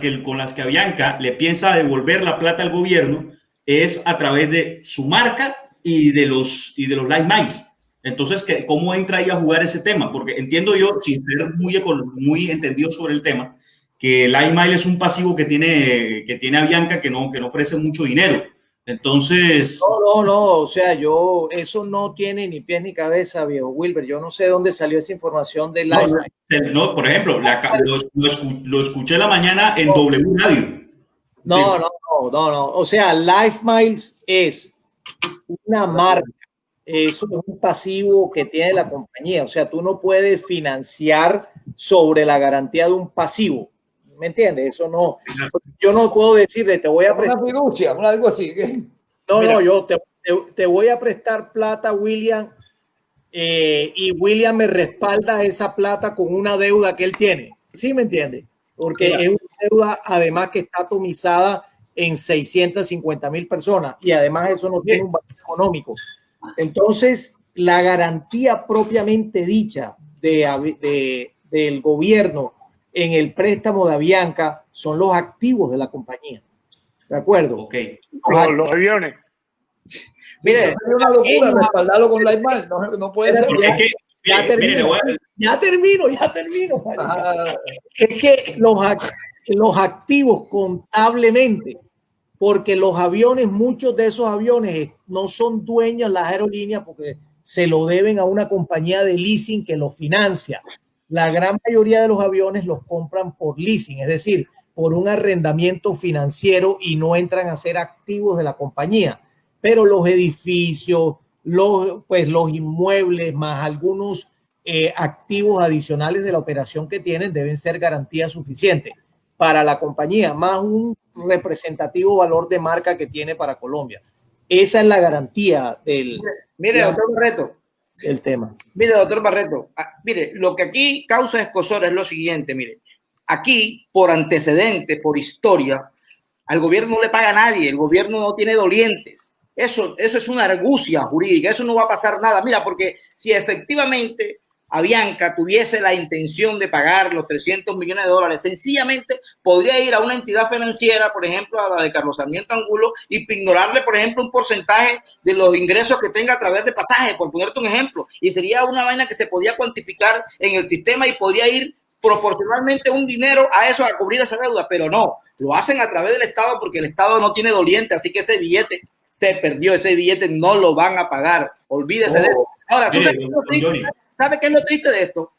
que Avianca le piensa devolver la plata al gobierno es a través de su marca y de los Live Miles. Entonces, ¿cómo entra ahí a jugar ese tema? Porque entiendo yo, sin ser muy entendido sobre el tema, que Live Mile es un pasivo que tiene Avianca que no ofrece mucho dinero. Entonces... No, o sea, eso no tiene ni pies ni cabeza, viejo Wilber. Yo no sé dónde salió esa información de Live Mile. No, por ejemplo, lo escuché la mañana en W Radio. No. O sea, Live Miles es una marca. Eso es un pasivo que tiene la compañía. O sea, tú no puedes financiar sobre la garantía de un pasivo. ¿Me entiendes? Eso no. Yo no puedo decirle, te voy a prestar. Una fiducia, algo así. No, yo te voy a prestar plata, William, y William me respalda esa plata con una deuda que él tiene. ¿Sí me entiendes? Porque es una deuda, además, que está atomizada en 650,000 personas, y además eso no tiene un valor económico. Entonces, la garantía propiamente dicha del gobierno en el préstamo de Avianca son los activos de la compañía. ¿De acuerdo? Ok. Los aviones. Mire, es una locura respaldarlo con Live Miles. No puede ser. Ya termino. Es que los activos contablemente, porque los aviones, muchos de esos aviones no son dueños las aerolíneas porque se lo deben a una compañía de leasing que los financia. La gran mayoría de los aviones los compran por leasing, es decir, por un arrendamiento financiero, y no entran a ser activos de la compañía. Pero los edificios, los inmuebles, más algunos activos adicionales de la operación que tienen, deben ser garantía suficiente para la compañía, más un representativo valor de marca que tiene para Colombia. Esa es la garantía del... Mire, doctor Barreto. El tema. Mire, doctor Barreto, mire, lo que aquí causa escozor es lo siguiente, mire. Aquí, por antecedentes, por historia, al gobierno no le paga a nadie, el gobierno no tiene dolientes. Eso es una argucia jurídica, eso no va a pasar nada. Mira, porque si efectivamente Avianca tuviese la intención de pagar los 300 millones de dólares, sencillamente podría ir a una entidad financiera, por ejemplo, a la de Carlos Sarmiento Angulo, y ignorarle, por ejemplo, un porcentaje de los ingresos que tenga a través de pasajes, por ponerte un ejemplo. Y sería una vaina que se podía cuantificar en el sistema y podría ir proporcionalmente un dinero a eso, a cubrir esa deuda, pero no, lo hacen a través del Estado porque el Estado no tiene doliente, así que ese billete se perdió, ese billete no lo van a pagar, olvídese de eso. Ahora, ¿tú sabes qué es lo triste de esto?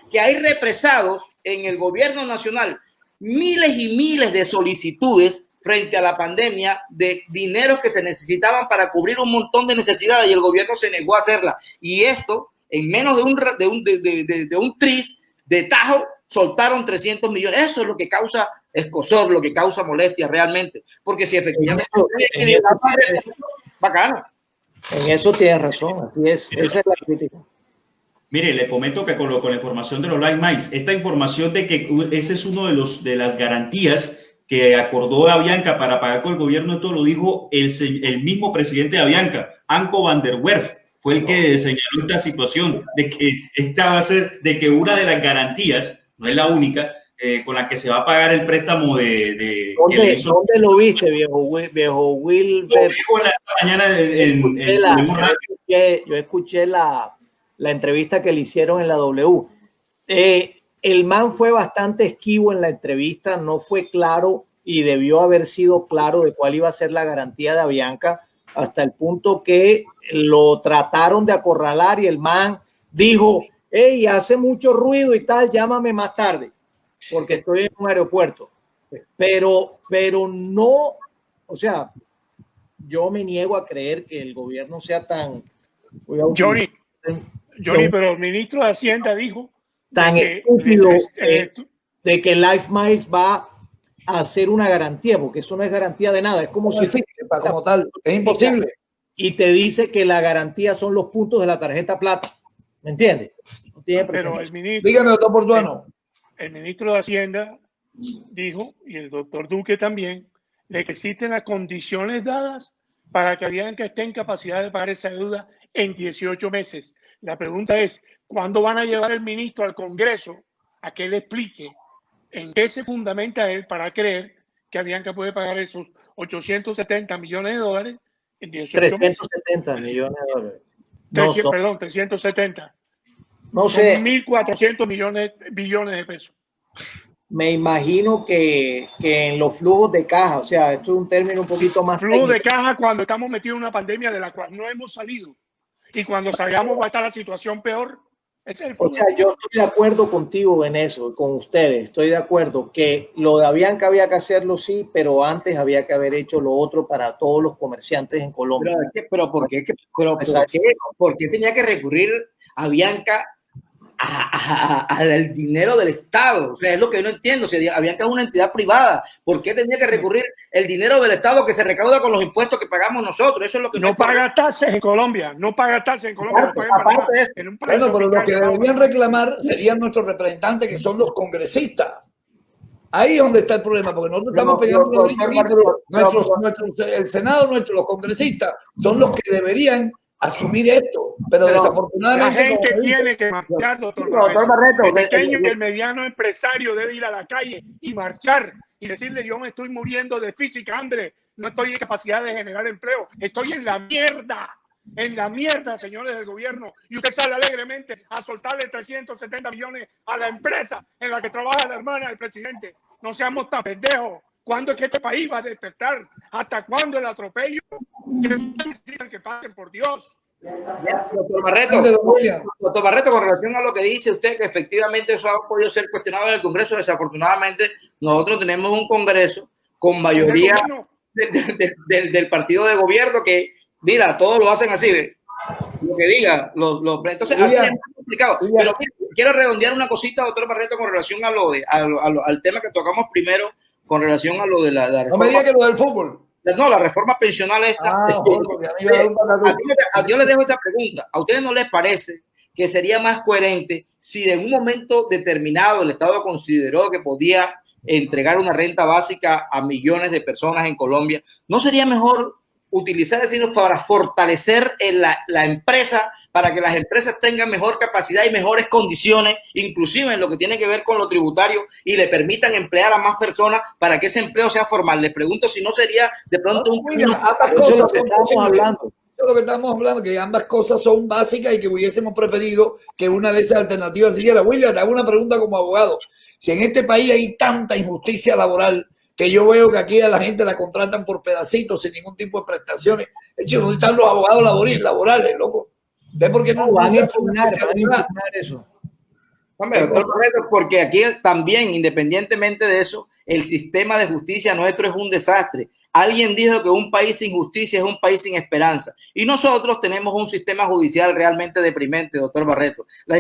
Que hay represados en el gobierno nacional miles y miles de solicitudes frente a la pandemia de dinero que se necesitaban para cubrir un montón de necesidades, y el gobierno se negó a hacerla. Y esto, en menos de un tris de tajo, soltaron 300 millones. Eso es lo que causa escozor lo que causa molestia realmente, porque si efectivamente bacano. En eso tienes razón, así es, esa es la crítica. Mire, le comento que con la información de los Live Miles, esta información de que ese es uno de las garantías que acordó Avianca para pagar con el gobierno, esto lo dijo el mismo presidente de Avianca, Anko van der Werf, fue el que señaló esta situación de que esta va a ser, de que una de las garantías, no es la única, con la que se va a pagar el préstamo de ¿Dónde lo viste, viejo Will? Lo dijo esta mañana yo escuché la entrevista que le hicieron en la W. El man fue bastante esquivo en la entrevista, no fue claro y debió haber sido claro de cuál iba a ser la garantía de Avianca, hasta el punto que lo trataron de acorralar y el man dijo, hey, hace mucho ruido y tal, llámame más tarde, porque estoy en un aeropuerto. Pero no, o sea, yo me niego a creer que el gobierno sea tan... Johnny, pero el ministro de Hacienda dijo tan estúpido de que Life Miles va a hacer una garantía, porque eso no es garantía de nada, es como si como tal, es imposible. Y te dice que la garantía son los puntos de la tarjeta plata, ¿me entiendes? No tiene pero el ministro, dígame, doctor Portuano. El ministro de Hacienda dijo, y el doctor Duque también, de que existen las condiciones dadas para que Avianca esté en capacidad de pagar esa deuda en 18 meses. La pregunta es, ¿cuándo van a llevar el ministro al Congreso a que le explique en qué se fundamenta él para creer que Avianca puede pagar esos 870 millones de dólares en 18 370 meses? millones de dólares. Perdón, 370. No sé. 1.400 billones de pesos. Me imagino que en los flujos de caja, o sea, esto es un término un poquito más flujo técnico de caja cuando estamos metidos en una pandemia de la cual no hemos salido. Y cuando salgamos va a estar la situación peor. O sea, yo estoy de acuerdo contigo en eso, con ustedes. Estoy de acuerdo que lo de Avianca había que hacerlo, sí, pero antes había que haber hecho lo otro para todos los comerciantes en Colombia. Pero ¿por qué tenía que recurrir Avianca al dinero del Estado? O sea, es lo que yo no entiendo. O sea, Avianca es una entidad privada. ¿Por qué tenía que recurrir el dinero del Estado que se recauda con los impuestos que pagamos nosotros? Eso es lo que no paga taxes en Colombia. No paga taxes en Colombia. Bueno, pero los que deberían reclamar serían nuestros representantes, que son los congresistas. Ahí es donde está el problema, porque nosotros estamos pegando una grilla aquí, pero el Senado, los congresistas, son los que deberían asumir esto, pero desafortunadamente la gente tiene que marchar, doctor Barreto. El pequeño y el mediano empresario debe ir a la calle y marchar y decirle: yo me estoy muriendo de física, hambre, no estoy en capacidad de generar empleo, estoy en la mierda, señores del gobierno, y usted sale alegremente a soltarle 370 millones a la empresa en la que trabaja la hermana del presidente. No seamos tan pendejos. ¿Cuándo es que este país va a despertar? ¿Hasta cuándo el atropello? Que pasen, por Dios. Doctor Barreto, con relación a lo que dice usted, que efectivamente eso ha podido ser cuestionado en el Congreso, desafortunadamente nosotros tenemos un Congreso con mayoría del partido de gobierno que, mira, todos lo hacen así, ¿ve? Lo que diga, entonces así es muy complicado. Pero quiero redondear una cosita, doctor Barreto, con relación a al tema que tocamos primero, con relación a lo de la reforma. No me diga que lo del fútbol. No, la reforma pensional esta. Yo les dejo esa pregunta. ¿A ustedes no les parece que sería más coherente si en un momento determinado el Estado consideró que podía entregar una renta básica a millones de personas en Colombia? ¿No sería mejor utilizar ese dinero para fortalecer la empresa, para que las empresas tengan mejor capacidad y mejores condiciones, inclusive en lo que tiene que ver con lo tributario, y le permitan emplear a más personas para que ese empleo sea formal? Les pregunto si no sería de pronto ambas cosas son hablando. Eso es lo que estamos hablando, que ambas cosas son básicas y que hubiésemos preferido que una de esas alternativas siguiera. William, te hago una pregunta como abogado. Si en este país hay tanta injusticia laboral, que yo veo que aquí a la gente la contratan por pedacitos sin ningún tipo de prestaciones, ¿dónde están los abogados laborales, loco? ¿Ve por qué no van a impugnar eso? Hombre, doctor Barreto, porque aquí también, independientemente de eso, el sistema de justicia nuestro es un desastre. Alguien dijo que un país sin justicia es un país sin esperanza. Y nosotros tenemos un sistema judicial realmente deprimente, doctor Barreto. La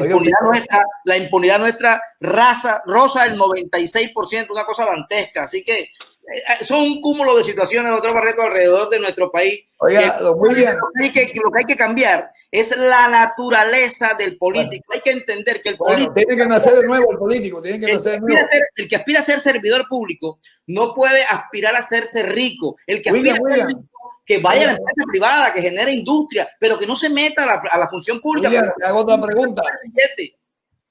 impunidad nuestra roza el 96%, una cosa dantesca. Así que son un cúmulo de situaciones, doctor Barreto, alrededor de nuestro país. Oiga, lo que hay que cambiar es la naturaleza del político. Bueno, hay que entender que el político... Tiene que nacer de nuevo el político, tiene que nacer de nuevo. El que aspira a ser servidor público no puede aspirar a hacerse rico. El que aspira a ser rico, que vaya a la empresa privada, que genere industria, pero que no se meta a la función pública. Te hago otra pregunta.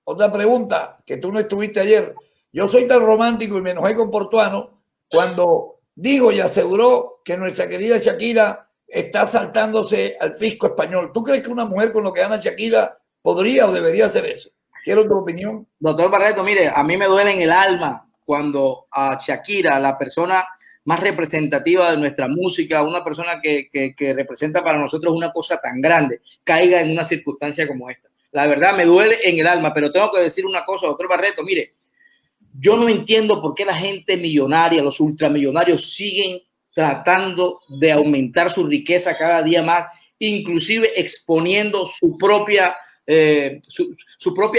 Otra pregunta, que tú no estuviste ayer. Yo soy tan romántico y me enojé con Portuano cuando dijo y aseguró que nuestra querida Shakira está saltándose al fisco español. ¿Tú crees que una mujer con lo que gana Shakira podría o debería hacer eso? Quiero tu opinión. Doctor Barreto, mire, a mí me duele en el alma cuando a Shakira, la persona más representativa de nuestra música, una persona que representa para nosotros una cosa tan grande, caiga en una circunstancia como esta. La verdad me duele en el alma, pero tengo que decir una cosa, doctor Barreto, mire, yo no entiendo por qué la gente millonaria, los ultramillonarios siguen tratando de aumentar su riqueza cada día más, inclusive exponiendo su propia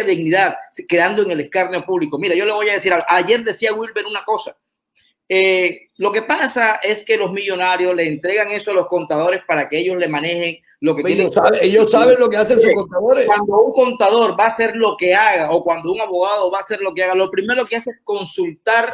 dignidad, quedando en el escarnio público. Mira, yo le voy a decir, ayer decía Wilber una cosa, lo que pasa es que los millonarios le entregan eso a los contadores para que ellos le manejen lo que tienen. Ellos saben lo que hacen sus contadores. Cuando un contador va a hacer lo que haga o cuando un abogado va a hacer lo que haga, lo primero que hace es consultar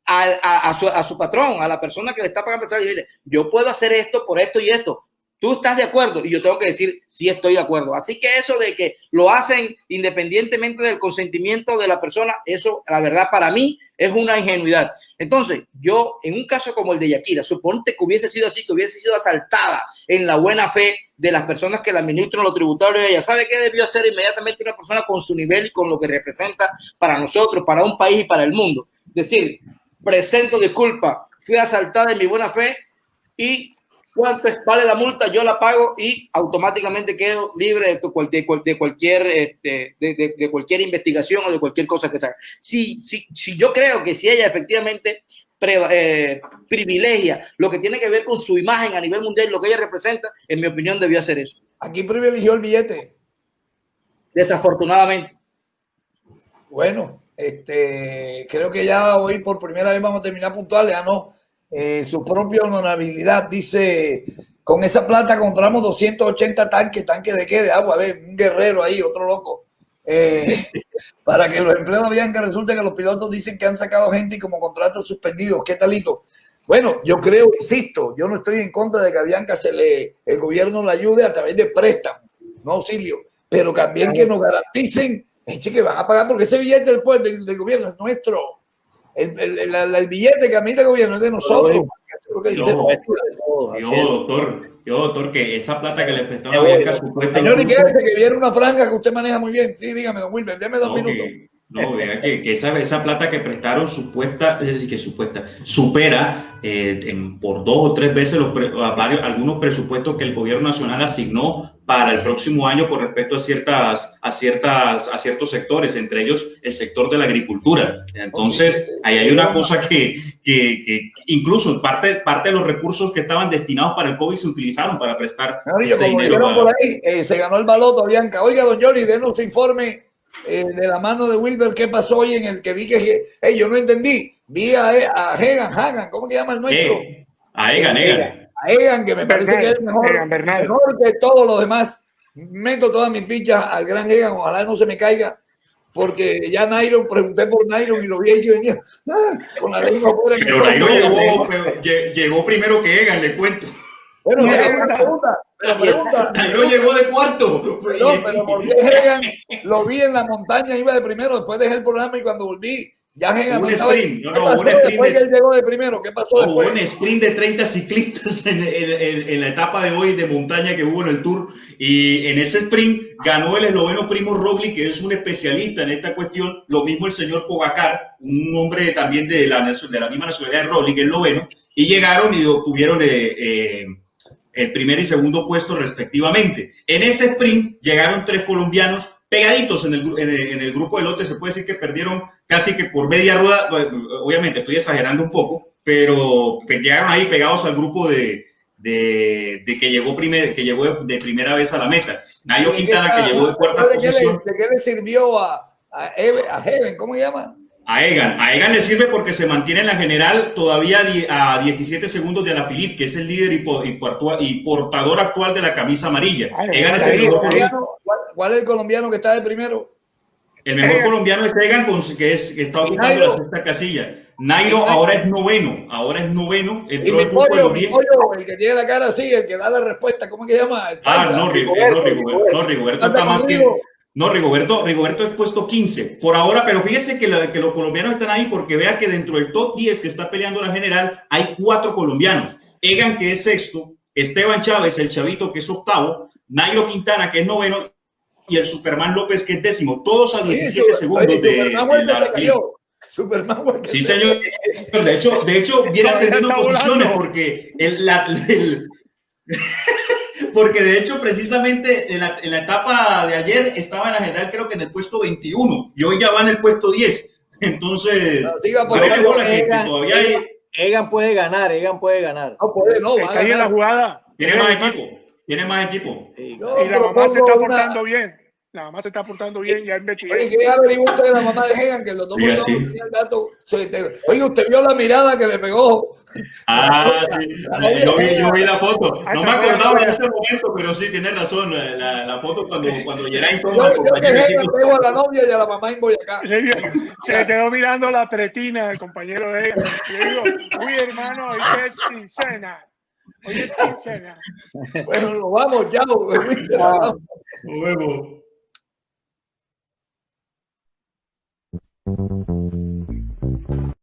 a su patrón, a la persona que le está pagando el salario, y dice, yo puedo hacer esto por esto y esto. ¿Tú estás de acuerdo? Y yo tengo que decir, sí estoy de acuerdo. Así que eso de que lo hacen independientemente del consentimiento de la persona, eso, la verdad, para mí es una ingenuidad. Entonces, yo, en un caso como el de Shakira, suponte que hubiese sido así, que hubiese sido asaltada en la buena fe de las personas que la administran los tributarios. Ella sabe qué debió hacer inmediatamente una persona con su nivel y con lo que representa para nosotros, para un país y para el mundo. Es decir, presento disculpa, fui asaltada en mi buena fe y cuánto vale la multa, yo la pago y automáticamente quedo libre de cualquier investigación o de cualquier cosa que se haga. Si yo creo que si ella efectivamente privilegia lo que tiene que ver con su imagen a nivel mundial, lo que ella representa, en mi opinión debió hacer eso. Aquí privilegió el billete. Desafortunadamente. Bueno, creo que ya hoy por primera vez vamos a terminar puntuales. Ya no. Su propia honorabilidad dice, con esa plata compramos 280 tanques de qué, de agua, a ver, un guerrero ahí, otro loco, para que los empleados vean que resulta que los pilotos dicen que han sacado gente y como contratos suspendidos, ¿qué talito? Bueno, yo creo, insisto, yo no estoy en contra de que a Bianca el gobierno la ayude a través de préstamos, no auxilio, pero también que nos garanticen que van a pagar, porque ese billete del gobierno es nuestro. El billete que admite el gobierno es de nosotros. Doctor, que esa plata que le prestaron a Bianca supuestamente. Señor, que viene una franja que usted maneja muy bien. Sí, dígame, don Wilber, déme 2 minutos. No, vea que esa plata que prestaron supera por 2 o 3 veces algunos presupuestos que el gobierno nacional asignó para el próximo año con respecto a ciertos sectores, entre ellos el sector de la agricultura. Entonces, ahí hay una cosa que incluso parte de los recursos que estaban destinados para el COVID se utilizaron para prestar dinero. Por ahí, se ganó el baloto, Bianca. Oiga, don Johnny, denos informe de la mano de Wilber, ¿qué pasó hoy en el que vi que yo no entendí? Vi a Hagan, ¿cómo que llama el nuestro? A Egan, que me parece que es mejor que todos los demás. Meto todas mis fichas al gran Egan, ojalá no se me caiga, porque ya Nairo, pregunté por Nairo y lo vi ahí que venía con la lengua fuera. Pero Nairo llegó primero que Egan, le cuento. Bueno, pregunta. Nairo llegó de cuarto. Pero ¿por qué Egan lo vi en la montaña, iba de primero, después dejé el programa y cuando volví ya Egan después que él llegó de primero? ¿Qué pasó después? Hubo un sprint de 30 ciclistas en la etapa de hoy de montaña que hubo en el Tour, y en ese sprint ganó el esloveno Primož Roglič, que es un especialista en esta cuestión, lo mismo el señor Pogačar, un hombre también de la misma nacionalidad de Roglič, esloveno, y llegaron y obtuvieron el primer y segundo puesto respectivamente. En ese sprint llegaron 3 colombianos pegaditos en el grupo de lote. Se puede decir que perdieron casi que por media rueda. Obviamente estoy exagerando un poco, pero llegaron ahí pegados al grupo de que llegó de primera vez a la meta. Nairo Quintana, que llegó de cuarta posición. ¿De qué le sirvió a Heaven? ¿Cómo se llama? A Egan le sirve porque se mantiene en la general todavía a 17 segundos de Alaphilippe, que es el líder y portador actual de la camisa amarilla. Egan es el mejor colombiano. ¿Cuál es el colombiano que está de primero? El mejor colombiano es Egan, que está ocupando la sexta casilla. Nairo ahora es noveno. Entró el grupo de los 10. El que tiene la cara así, el que da la respuesta, ¿cómo que llama? Rigoberto está más que... No, Rigoberto es puesto 15 por ahora, pero fíjese que los colombianos están ahí porque vea que dentro del top 10 que está peleando la general hay 4 colombianos. Egan, que es sexto, Esteban Chávez, el chavito, que es octavo, Nairo Quintana, que es noveno, y el Superman López, que es décimo, todos a 17 segundos de Superman. Sí, señor. De hecho viene ascendiendo posiciones porque porque de hecho precisamente en la etapa de ayer estaba en la general, creo que en el puesto 21 y hoy ya va en el puesto 10. Entonces, Egan puede ganar. No puede, no. Está ahí en la jugada. Tiene más equipo. Y la mamá se está portando bien. La mamá se está portando bien, ya investigué. Oye, ¿qué averiguó usted de la mamá de Egan? Que los dos tenía el dato. Oye, usted vio la mirada que le pegó. Sí. Yo vi la foto. No me acordaba en ese momento, pero sí, tiene razón. La foto cuando Geraint toma. Yo que Egan pegó a la novia y a la mamá en Boyacá. Se quedó mirando la pretina del compañero de Egan. Le digo, uy, hermano, hoy es quincena. Bueno, nos vamos, ya. Nos vemos.